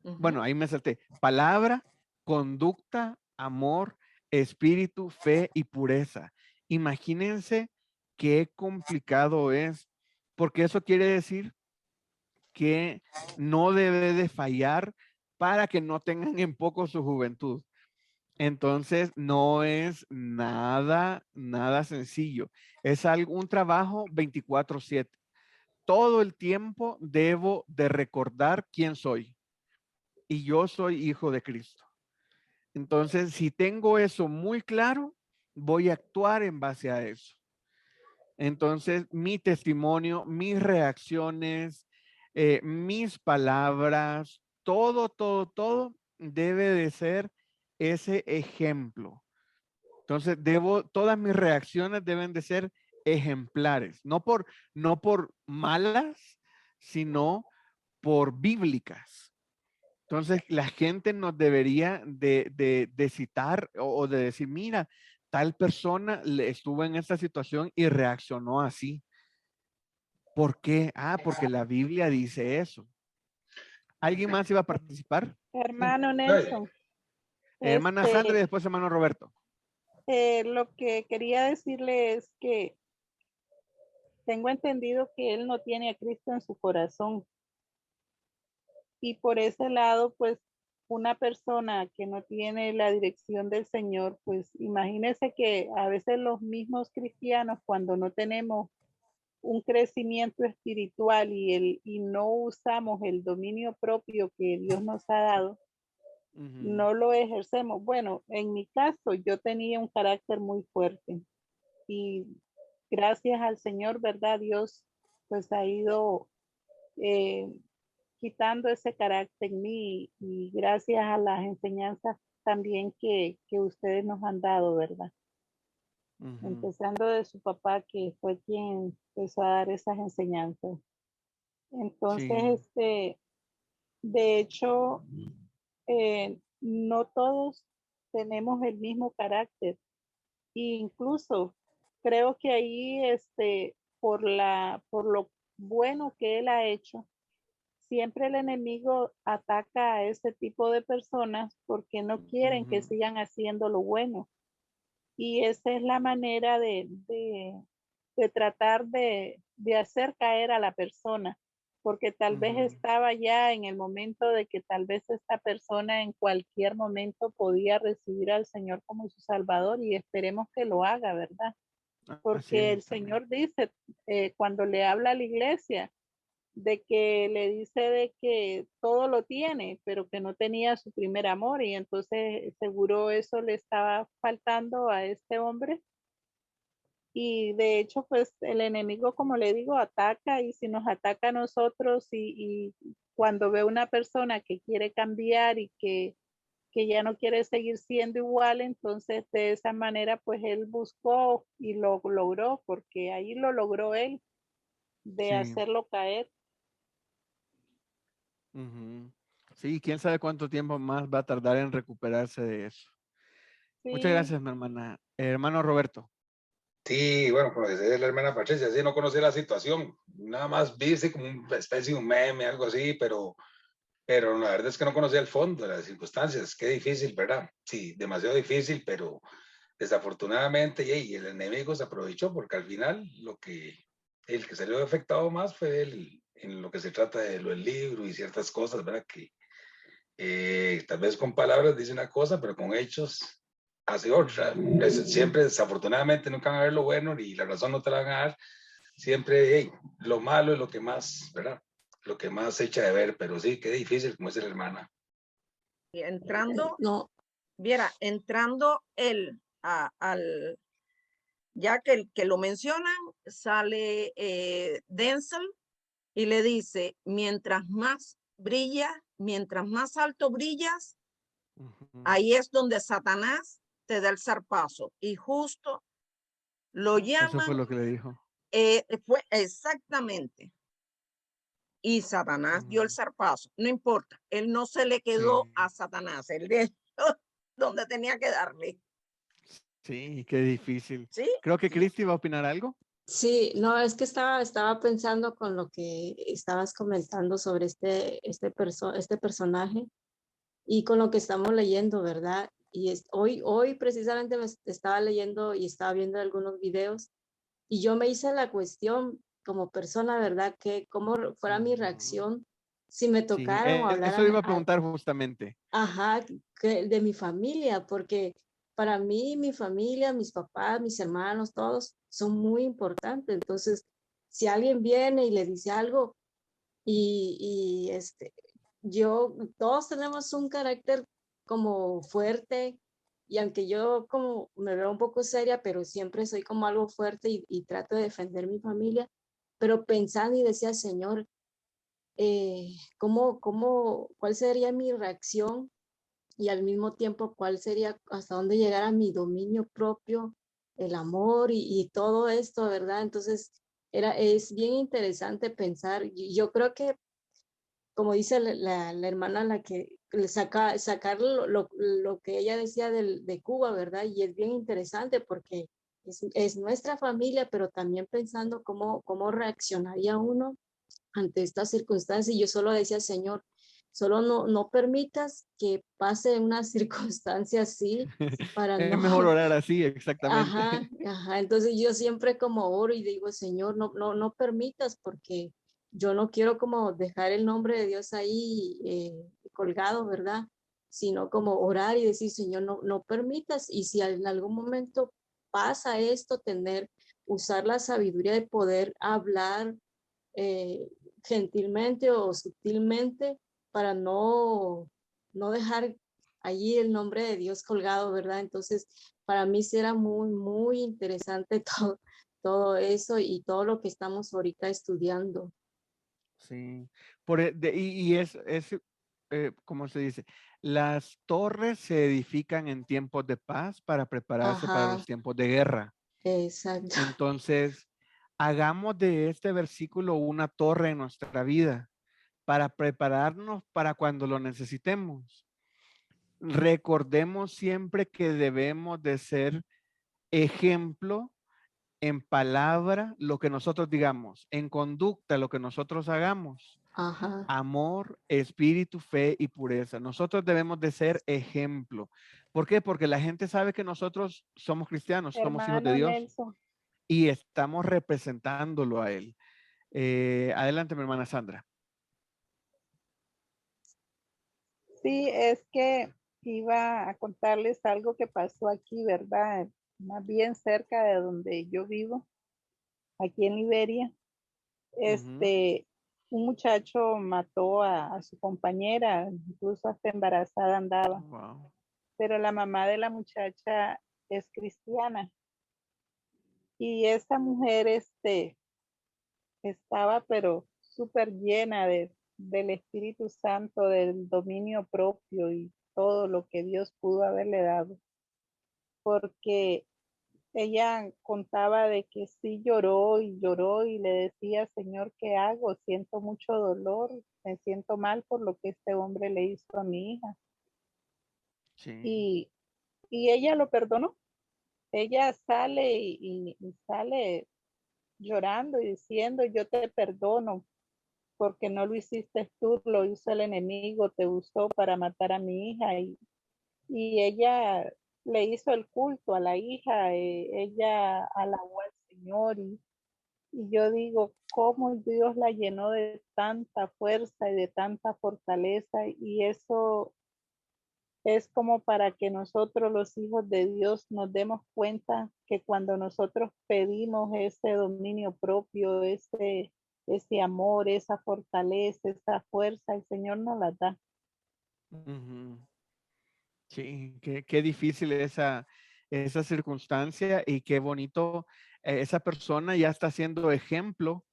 Bueno, ahí me salté. Palabra, conducta, amor, espíritu, fe y pureza. Imagínense qué complicado es, porque eso quiere decir que no debe de fallar para que no tengan en poco su juventud. Entonces, no es nada sencillo. Es un trabajo 24/7. Todo el tiempo debo de recordar quién soy. Y yo soy hijo de Cristo. Entonces, si tengo eso muy claro, voy a actuar en base a eso. Entonces, mi testimonio, mis reacciones, mis palabras, todo debe de ser ese ejemplo. Entonces, todas mis reacciones deben de ser ejemplares, no por malas, sino por bíblicas. Entonces, la gente nos debería de citar o de decir, mira, tal persona estuvo en esta situación y reaccionó así. ¿Por qué? Porque la Biblia dice eso. ¿Alguien más iba a participar? Hermano Nelson. Hermana Sandra y después hermano Roberto. Lo que quería decirle es que tengo entendido que él no tiene a Cristo en su corazón. Y por ese lado, pues una persona que no tiene la dirección del Señor, pues imagínese que a veces los mismos cristianos, cuando no tenemos un crecimiento espiritual y no usamos el dominio propio que Dios nos ha dado, no lo ejercemos. Bueno, en mi caso, yo tenía un carácter muy fuerte y gracias al Señor, ¿verdad? Dios pues ha ido quitando ese carácter en mí y gracias a las enseñanzas también que ustedes nos han dado, ¿verdad? Empezando de su papá, que fue quien empezó a dar esas enseñanzas. Entonces, de hecho, no todos tenemos el mismo carácter. E incluso creo que ahí, por lo bueno que él ha hecho, siempre el enemigo ataca a ese tipo de personas porque no quieren que sigan haciendo lo bueno. Y esa es la manera de tratar de hacer caer a la persona, porque tal vez estaba ya en el momento de que tal vez esta persona en cualquier momento podía recibir al Señor como su Salvador y esperemos que lo haga, ¿verdad? Porque el Señor dice, cuando le habla a la iglesia, de que le dice de que todo lo tiene, pero que no tenía su primer amor y entonces seguro eso le estaba faltando a este hombre. Y de hecho, pues el enemigo, como le digo, ataca y si nos ataca a nosotros y cuando ve una persona que quiere cambiar y que ya no quiere seguir siendo igual, entonces de esa manera pues él buscó y lo logró, porque ahí lo logró él, de hacerlo caer. Sí, quién sabe cuánto tiempo más va a tardar en recuperarse de eso. Muchas gracias, mi hermana. Hermano Roberto. Sí, bueno, como decía la hermana Patricia, sí, no conocí la situación, nada más viste como una especie de un meme, algo así, pero pero la verdad es que no conocía el fondo de las circunstancias. Qué difícil, ¿verdad? Sí, demasiado difícil, pero desafortunadamente y el enemigo se aprovechó porque al final el que salió afectado más fue él en lo que se trata de lo del libro y ciertas cosas, ¿verdad? Que tal vez con palabras dice una cosa, pero con hechos hace otra. Siempre, desafortunadamente, nunca van a ver lo bueno y la razón no te la van a dar. Siempre lo malo es lo que más, ¿verdad? Lo que más echa de ver, pero sí, qué difícil, como dice la hermana. Y entrando, No, entrando él al, ya que lo mencionan, sale Denzel y le dice, mientras más alto brillas, ahí es donde Satanás te da el zarpazo. Y justo lo Eso llaman, fue lo que le dijo. fue exactamente. Y Satanás dio el zarpazo. No importa, él no se le quedó Sí. a Satanás, él dio donde tenía que darle. Sí, qué difícil. ¿Sí? Creo que Cristi va a opinar algo. sí, no, es que estaba pensando con lo que estabas comentando sobre este personaje y con lo que estamos leyendo, ¿verdad? Y hoy precisamente me estaba leyendo y estaba viendo algunos videos y yo me hice la cuestión como persona, ¿verdad? Que cómo fuera mi reacción si me Sí, tocaran o eso hablaran iba a preguntar justamente. ajá, de mi familia, porque para mí, mi familia, mis papás, mis hermanos, todos son muy importantes. Entonces, si alguien viene y le dice algo y todos tenemos un carácter como fuerte y aunque yo como me veo un poco seria, pero siempre soy como algo fuerte y trato de defender mi familia, pero pensando y decía, Señor, cuál sería mi reacción? Y al mismo tiempo cuál sería, hasta dónde llegara mi dominio propio, el amor y todo esto, ¿verdad? Entonces, es bien interesante pensar, y yo creo que, como dice la hermana, la que sacar lo que ella decía de Cuba, ¿verdad? Y es bien interesante porque es nuestra familia, pero también pensando cómo reaccionaría uno ante estas circunstancias. Y yo solo decía, Señor, solo no permitas que pase una circunstancia así para Es no, mejor orar así, exactamente. ajá, entonces yo siempre como oro y digo, Señor, no permitas porque yo no quiero como dejar el nombre de Dios ahí colgado, ¿verdad? Sino como orar y decir, Señor, no permitas, y si en algún momento pasa esto, usar la sabiduría de poder hablar eh, gentilmente o sutilmente para no dejar allí el nombre de Dios colgado, ¿verdad? Entonces, para mí sí era muy interesante todo eso y todo lo que estamos ahorita estudiando. Sí. ¿Cómo se dice? Las torres se edifican en tiempos de paz para prepararse para los Ajá, tiempos de guerra. exacto. Entonces, hagamos de este versículo una torre en nuestra vida para prepararnos para cuando lo necesitemos. Recordemos siempre que debemos de ser ejemplo en palabra, lo que nosotros digamos, en conducta, lo que nosotros hagamos. Ajá. Amor, espíritu, fe y pureza. Nosotros debemos de ser ejemplo. ¿Por qué? Porque la gente sabe que nosotros somos cristianos, somos hijos de Hermano Dios Nelson. y estamos representándolo a Él. Adelante, mi hermana Sandra. Sí, es que iba a contarles algo que pasó aquí, ¿verdad? Más bien cerca de donde yo vivo, aquí en Liberia. Un muchacho mató a su compañera, incluso hasta embarazada andaba, Wow. pero la mamá de la muchacha es cristiana. Y esa mujer estaba pero súper llena del Espíritu Santo, del dominio propio y todo lo que Dios pudo haberle dado. Porque ella contaba de que sí lloró y le decía, Señor, ¿qué hago? Siento mucho dolor, me siento mal por lo que este hombre le hizo a mi hija. Sí. Y ella lo perdonó. Ella sale y sale llorando y diciendo, yo te perdono porque no lo hiciste tú, lo hizo el enemigo, te usó para matar a mi hija y ella le hizo el culto a la hija, ella alabó al Señor y yo digo, cómo Dios la llenó de tanta fuerza y de tanta fortaleza y eso es como para que nosotros los hijos de Dios nos demos cuenta que cuando nosotros pedimos ese dominio propio, ese amor, esa fortaleza, esa fuerza, el Señor nos la da. Ujú. Sí, qué difícil esa circunstancia y qué bonito. Esa persona ya está siendo ejemplo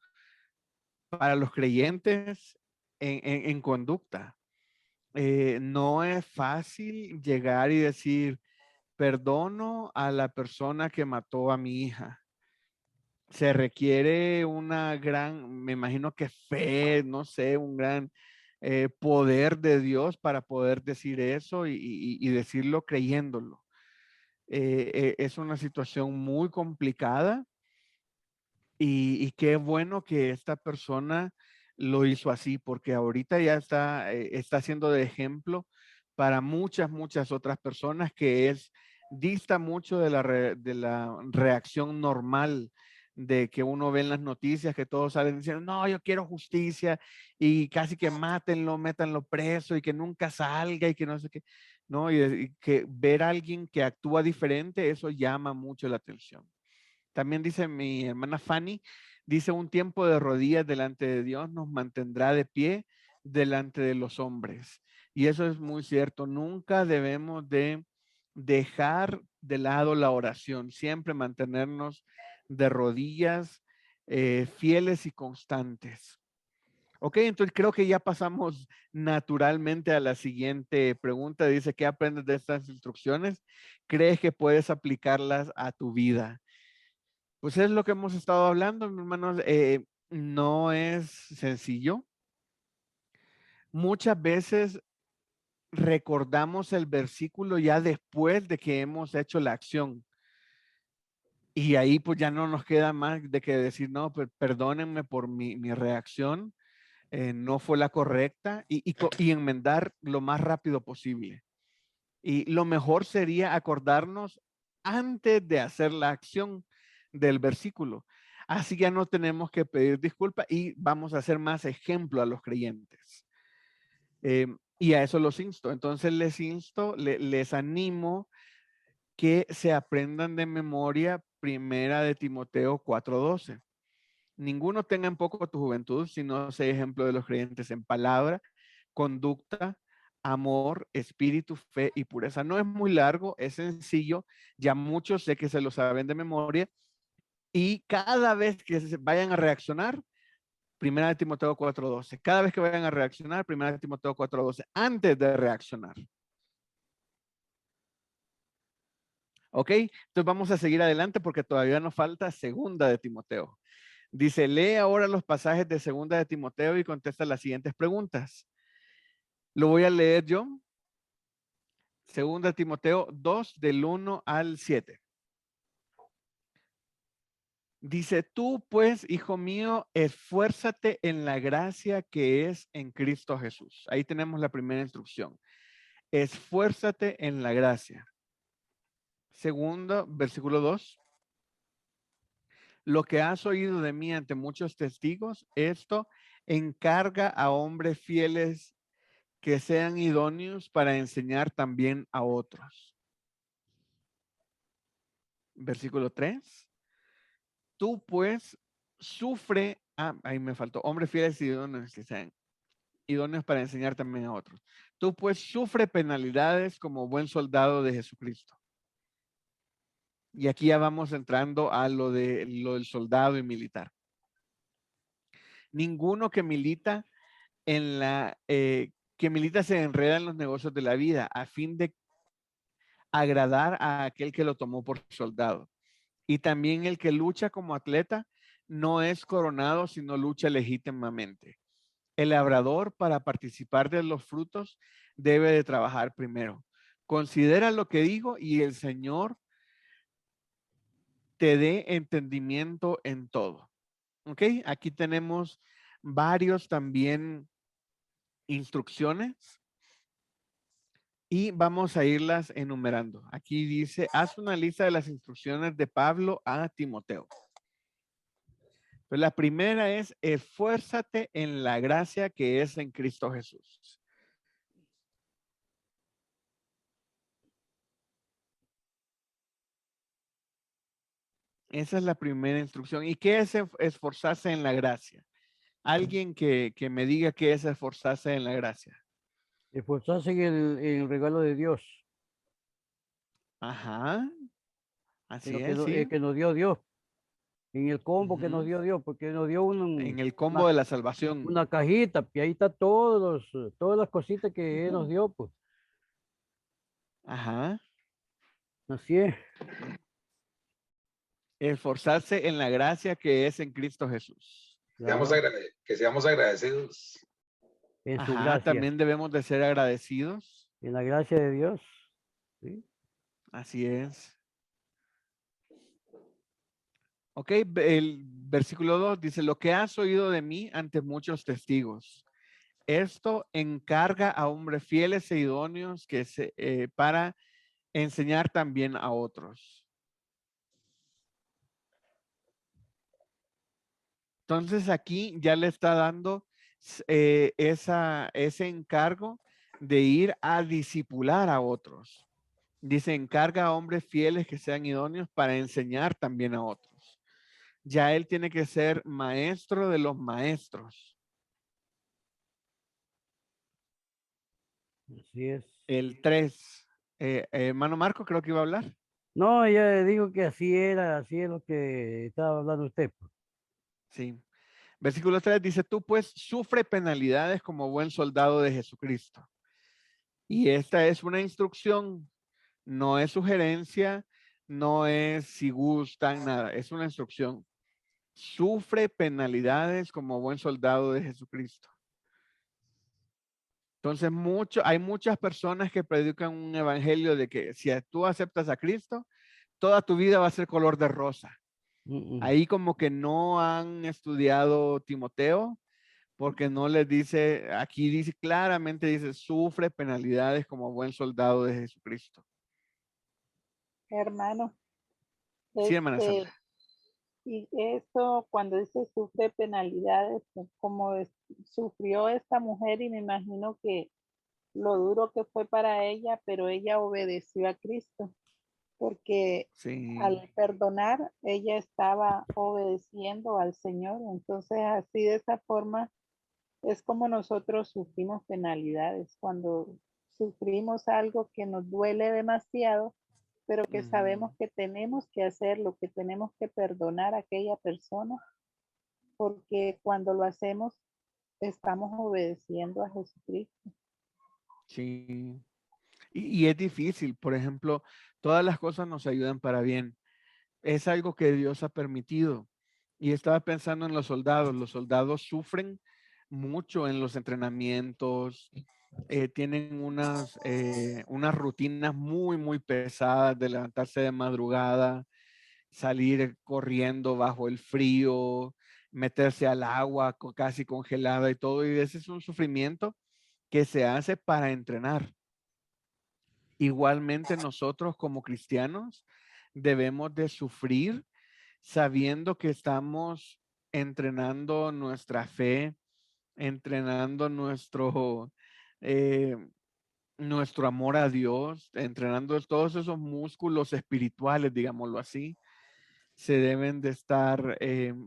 para los creyentes en conducta. No es fácil llegar y decir, perdono a la persona que mató a mi hija. Se requiere una gran, me imagino que fe, no sé, un gran poder de Dios para poder decir eso y decirlo creyéndolo. Es una situación muy complicada y qué bueno que esta persona lo hizo así, porque ahorita ya está siendo de ejemplo para muchas otras personas que dista mucho de de la reacción normal de que uno ve en las noticias que todos salen diciendo, no, yo quiero justicia y casi que mátenlo, métanlo preso y que nunca salga y que no sé qué, ¿no? Y que ver a alguien que actúa diferente, eso llama mucho la atención. También dice mi hermana Fanny, dice, un tiempo de rodillas delante de Dios nos mantendrá de pie delante de los hombres. Y eso es muy cierto. Nunca debemos de dejar de lado la oración, siempre mantenernos de rodillas, fieles y constantes. Ok, entonces creo que ya pasamos naturalmente a la siguiente pregunta. Dice, ¿qué aprendes de estas instrucciones? ¿Crees que puedes aplicarlas a tu vida? Pues es lo que hemos estado hablando, mis hermanos. No es sencillo. Muchas veces recordamos el versículo ya después de que hemos hecho la acción. Y ahí pues ya no nos queda más de que decir, no, pues perdónenme por mi reacción, no fue la correcta y enmendar lo más rápido posible. Y lo mejor sería acordarnos antes de hacer la acción del versículo. Así ya no tenemos que pedir disculpas y vamos a hacer más ejemplo a los creyentes. Y a eso los insto. Entonces les animo que se aprendan de memoria Primera de Timoteo 4:12. Ninguno tenga en poco tu juventud, sino sea ejemplo de los creyentes en palabra, conducta, amor, espíritu, fe y pureza. No es muy largo, es sencillo. Ya muchos sé que se lo saben de memoria. Y cada vez que vayan a reaccionar, Primera de Timoteo 4:12. Cada vez que vayan a reaccionar, Primera de Timoteo 4:12. Antes de reaccionar. ¿Ok? Entonces vamos a seguir adelante porque todavía nos falta Segunda de Timoteo. Dice, lee ahora los pasajes de Segunda de Timoteo y contesta las siguientes preguntas. Lo voy a leer yo. Segunda de Timoteo 2 del 1 al 7. Dice, tú pues, hijo mío, esfuérzate en la gracia que es en Cristo Jesús. Ahí tenemos la primera instrucción. Esfuérzate en la gracia. Segundo, versículo 2. Lo que has oído de mí ante muchos testigos, esto encarga a hombres fieles que sean idóneos para enseñar también a otros. Versículo 3. Tú pues sufre, ahí me faltó, hombres fieles y idóneos que sean idóneos para enseñar también a otros. Tú pues sufre penalidades como buen soldado de Jesucristo. Y aquí ya vamos entrando a lo del soldado y militar. Ninguno que milita se enreda en los negocios de la vida a fin de agradar a aquel que lo tomó por soldado. Y también el que lucha como atleta no es coronado, sino lucha legítimamente. El labrador, para participar de los frutos, debe de trabajar primero. Considera lo que digo y el Señor te dé entendimiento en todo. ¿Ok? Aquí tenemos varios también instrucciones y vamos a irlas enumerando. Aquí dice, haz una lista de las instrucciones de Pablo a Timoteo. Pues la primera es, esfuérzate en la gracia que es en Cristo Jesús. Esa es la primera instrucción. ¿Y qué es esforzarse en la gracia? Alguien que me diga qué es esforzarse en la gracia. Esforzarse en el regalo de Dios, Ajá. en Así lo es, sí. que nos dio Dios, en el combo que nos Ujú. dio Dios, porque nos dio En el combo de la salvación. una cajita, y ahí está todas las cositas que Él nos dio, pues. Ajá. Así es, Esforzarse en la gracia que es en Cristo Jesús. Seamos claro, que seamos agradecidos. en su Ajá. gracia, También debemos de ser agradecidos. en la gracia de Dios. ¿Sí? Así es. Ok, el versículo 2 dice, lo que has oído de mí ante muchos testigos. Esto encarga a hombres fieles e idóneos para enseñar también a otros. Entonces aquí ya le está dando ese encargo de ir a discipular a otros. Dice, encarga a hombres fieles que sean idóneos para enseñar también a otros. Ya él tiene que ser maestro de los maestros. Así es. El 3. Hermano Marco, creo que iba a hablar. No, ella digo que así era, así es lo que estaba hablando usted, pues. Sí. Versículo 3 dice, tú pues sufre penalidades como buen soldado de Jesucristo. Y esta es una instrucción, no es sugerencia, no es si gustan, nada, es una instrucción. Sufre penalidades como buen soldado de Jesucristo. Entonces, hay muchas personas que predican un evangelio de que si tú aceptas a Cristo, toda tu vida va a ser color de rosa. Ahí como que no han estudiado Timoteo, porque no les dice, aquí dice claramente, dice, sufre penalidades como buen soldado de Jesucristo. Hermano, Sí, hermana Sandra. y esto cuando dice sufre penalidades, como sufrió esta mujer y me imagino que lo duro que fue para ella, pero ella obedeció a Cristo, porque Sí. al perdonar, ella estaba obedeciendo al Señor. Entonces, así de esa forma es como nosotros sufrimos penalidades, cuando sufrimos algo que nos duele demasiado, pero que sabemos que tenemos que hacerlo, que tenemos que perdonar a aquella persona, porque cuando lo hacemos, estamos obedeciendo a Jesucristo. Sí. Y es difícil, por ejemplo, todas las cosas nos ayudan para bien. Es algo que Dios ha permitido. Y estaba pensando en los soldados. Los soldados sufren mucho en los entrenamientos. Tienen unas rutinas muy, muy pesadas de levantarse de madrugada, salir corriendo bajo el frío, meterse al agua casi congelada y todo. Y ese es un sufrimiento que se hace para entrenar. Igualmente nosotros como cristianos debemos de sufrir sabiendo que estamos entrenando nuestra fe, entrenando eh, nuestro amor a Dios, entrenando todos esos músculos espirituales, digámoslo así, se deben de estar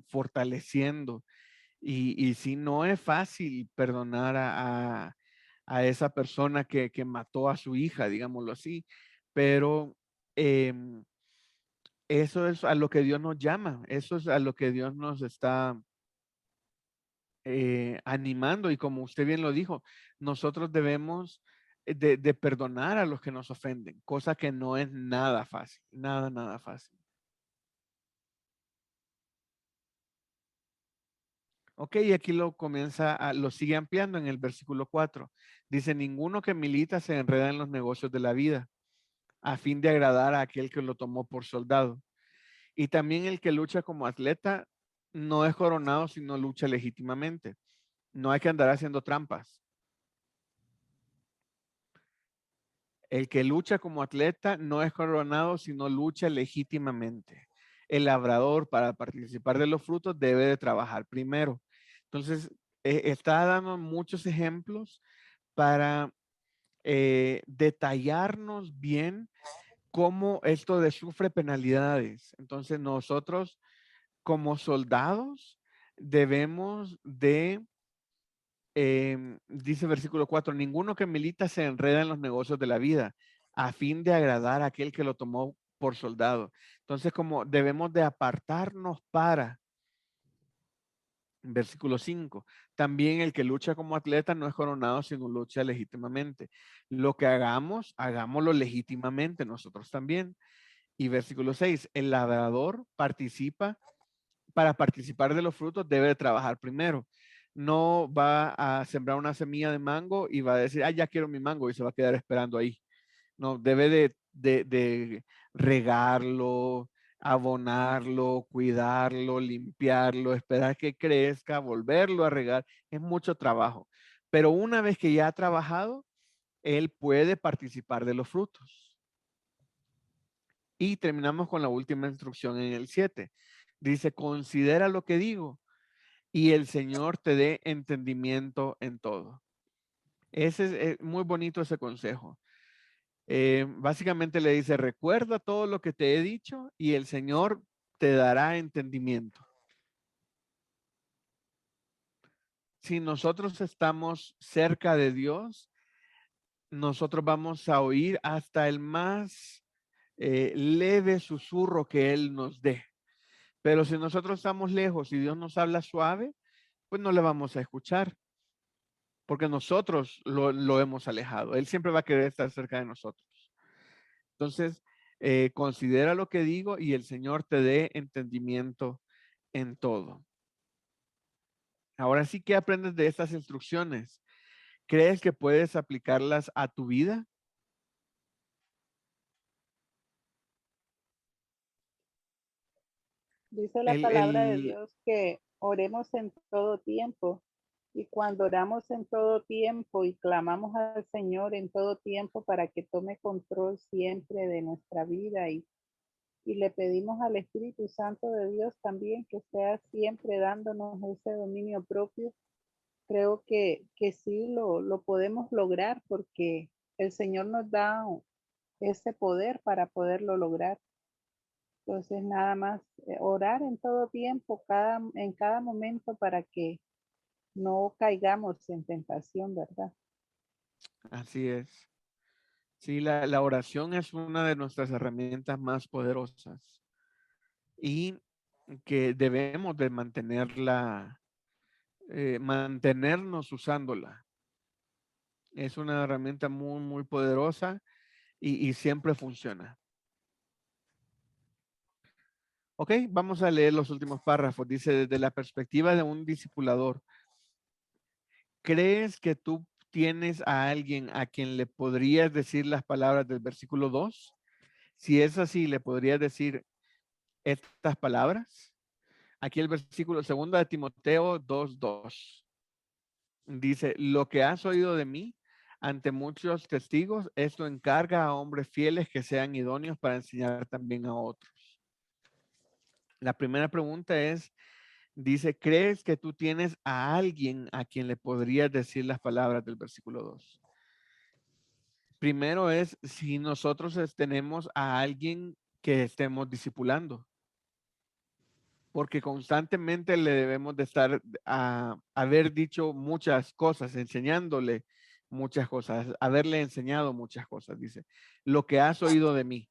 fortaleciendo. Y si no es fácil perdonar a esa persona que mató a su hija, digámoslo así, pero eso es a lo que Dios nos llama, eso es a lo que Dios nos está animando y como usted bien lo dijo, nosotros debemos de perdonar a los que nos ofenden, cosa que no es nada fácil, nada fácil. Ok, y aquí lo sigue ampliando en el versículo 4. Dice, ninguno que milita se enreda en los negocios de la vida, a fin de agradar a aquel que lo tomó por soldado. Y también el que lucha como atleta no es coronado si no lucha legítimamente. No hay que andar haciendo trampas. El que lucha como atleta no es coronado si no lucha legítimamente. El labrador, para participar de los frutos, debe de trabajar primero. Entonces, está dando muchos ejemplos para detallarnos bien cómo esto de sufre penalidades. Entonces, nosotros como soldados debemos de, dice versículo 4, ninguno que milita se enreda en los negocios de la vida a fin de agradar a aquel que lo tomó por soldado. Entonces, como debemos de apartarnos para, versículo 5, también el que lucha como atleta no es coronado sino lucha legítimamente. Lo que hagamos, hagámoslo legítimamente nosotros también. Y versículo 6, el labrador participa, para participar de los frutos debe de trabajar primero. No va a sembrar una semilla de mango y va a decir, ah, ya quiero mi mango y se va a quedar esperando ahí. No, debe de regarlo, abonarlo, cuidarlo, limpiarlo, esperar que crezca, volverlo a regar. Es mucho trabajo. Pero una vez que ya ha trabajado, él puede participar de los frutos. Y terminamos con la última instrucción en el 7. Dice, considera lo que digo y el Señor te dé entendimiento en todo. Ese es muy bonito ese consejo. Básicamente le dice, recuerda todo lo que te he dicho y el Señor te dará entendimiento. Si nosotros estamos cerca de Dios, nosotros vamos a oír hasta el más leve susurro que Él nos dé. Pero si nosotros estamos lejos y Dios nos habla suave, pues no le vamos a escuchar, porque nosotros lo hemos alejado. Él siempre va a querer estar cerca de nosotros. Entonces, considera lo que digo y el Señor te dé entendimiento en todo. Ahora sí, ¿qué aprendes de estas instrucciones? ¿Crees que puedes aplicarlas a tu vida? Dice la palabra de Dios que oremos en todo tiempo. Y cuando oramos en todo tiempo y clamamos al Señor en todo tiempo para que tome control siempre de nuestra vida y le pedimos al Espíritu Santo de Dios también que sea siempre dándonos ese dominio propio, creo que sí lo podemos lograr porque el Señor nos da ese poder para poderlo lograr. Entonces, nada más orar en todo tiempo, en cada momento para que no caigamos en tentación, ¿verdad? Así es. Sí, la oración es una de nuestras herramientas más poderosas y que debemos de mantenerla, mantenernos usándola. Es una herramienta muy, muy poderosa y siempre funciona. Ok, vamos a leer los últimos párrafos. Dice, desde la perspectiva de un discipulador, ¿crees que tú tienes a alguien a quien le podrías decir las palabras del versículo 2? Si es así, ¿le podrías decir estas palabras? Aquí el versículo 2 de Timoteo 2:2. Dice, lo que has oído de mí ante muchos testigos, esto encarga a hombres fieles que sean idóneos para enseñar también a otros. La primera pregunta es, dice, ¿crees que tú tienes a alguien a quien le podrías decir las palabras del versículo 2? Primero es si nosotros tenemos a alguien que estemos discipulando. Porque constantemente le debemos de estar a haber dicho muchas cosas, enseñándole muchas cosas, haberle enseñado muchas cosas, dice. Lo que has oído de mí.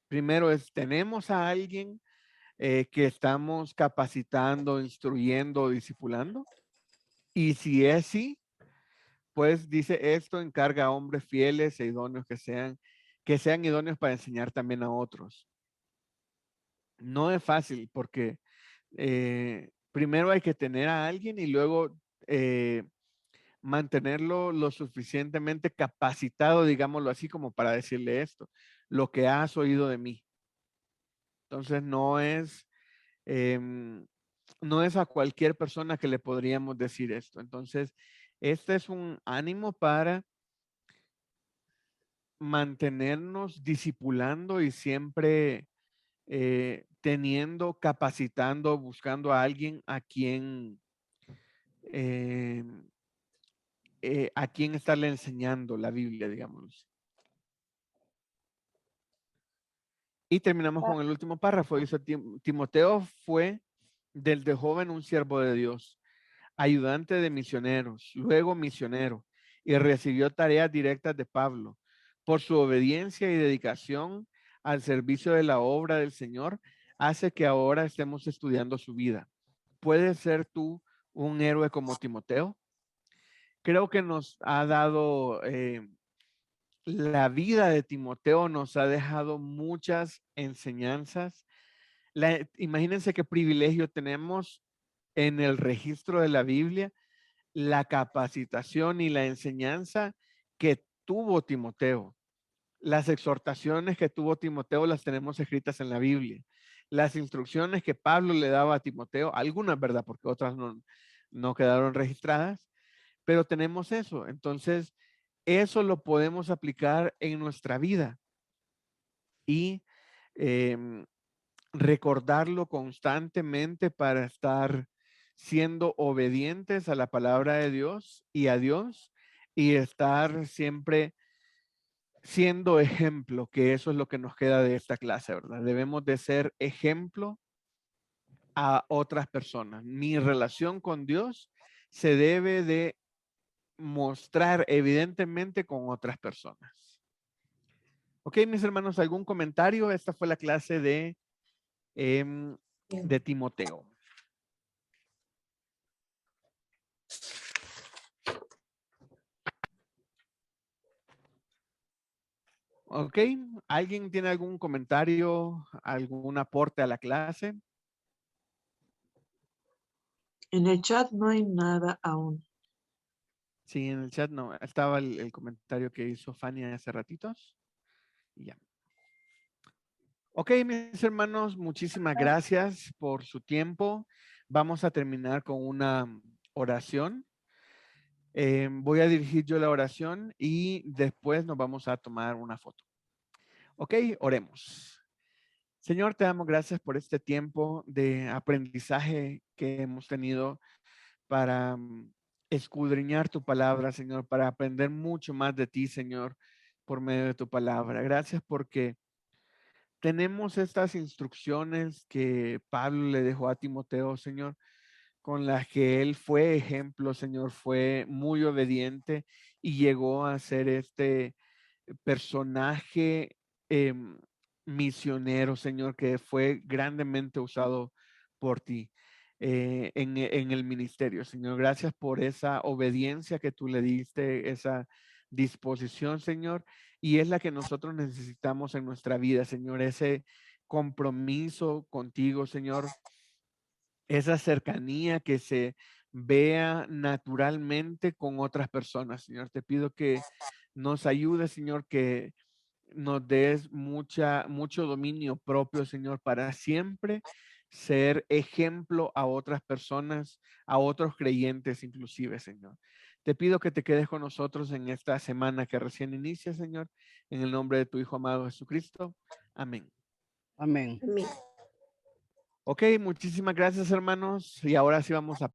Primero es, ¿tenemos a alguien que estamos capacitando, instruyendo, discipulando? Y si es sí, pues dice, esto encarga a hombres fieles e idóneos que sean idóneos para enseñar también a otros. No es fácil porque primero hay que tener a alguien y luego mantenerlo lo suficientemente capacitado, digámoslo así, como para decirle esto, lo que has oído de mí. Entonces no es no es a cualquier persona que le podríamos decir esto. Entonces, este es un ánimo para mantenernos discipulando y siempre teniendo, capacitando, buscando a alguien eh, a quien estarle enseñando la Biblia, digamos. Y terminamos con el último párrafo. Dice, Timoteo fue desde joven un siervo de Dios, ayudante de misioneros, luego misionero, y recibió tareas directas de Pablo. Por su obediencia y dedicación al servicio de la obra del Señor, hace que ahora estemos estudiando su vida. ¿Puedes ser tú un héroe como Timoteo? Creo que nos ha dado, la vida de Timoteo nos ha dejado muchas enseñanzas. Imagínense qué privilegio tenemos en el registro de la Biblia, la capacitación y la enseñanza que tuvo Timoteo. Las exhortaciones que tuvo Timoteo las tenemos escritas en la Biblia. Las instrucciones que Pablo le daba a Timoteo, algunas, ¿verdad? Porque otras no quedaron registradas, pero tenemos eso. Entonces, eso lo podemos aplicar en nuestra vida y recordarlo constantemente para estar siendo obedientes a la palabra de Dios y a Dios y estar siempre siendo ejemplo, que eso es lo que nos queda de esta clase, ¿verdad? Debemos de ser ejemplo a otras personas. Mi relación con Dios se debe de mostrar evidentemente con otras personas. Ok, mis hermanos, ¿algún comentario? Esta fue la clase de Timoteo. Ok, ¿alguien tiene algún comentario, algún aporte a la clase? En el chat no hay nada aún. Sí, en el chat no, estaba el comentario que hizo Fanny hace ratitos. Y ya. Ok, mis hermanos, muchísimas gracias por su tiempo. Vamos a terminar con una oración. Voy a dirigir yo la oración y después nos vamos a tomar una foto. Ok, oremos. Señor, te damos gracias por este tiempo de aprendizaje que hemos tenido para escudriñar tu palabra, Señor, para aprender mucho más de ti, Señor, por medio de tu palabra. Gracias porque tenemos estas instrucciones que Pablo le dejó a Timoteo, Señor, con las que él fue ejemplo, Señor, fue muy obediente y llegó a ser este personaje misionero, Señor, que fue grandemente usado por ti en el ministerio. Señor, gracias por esa obediencia que tú le diste, esa disposición, Señor, y es la que nosotros necesitamos en nuestra vida, Señor, ese compromiso contigo, Señor, esa cercanía que se vea naturalmente con otras personas, Señor. Te pido que nos ayude, Señor, que nos des mucho dominio propio, Señor, para siempre ser ejemplo a otras personas, a otros creyentes inclusive, Señor. Te pido que te quedes con nosotros en esta semana que recién inicia, Señor, en el nombre de tu Hijo amado Jesucristo. Amén. Amén. Amén. Ok, muchísimas gracias, hermanos. Y ahora sí vamos a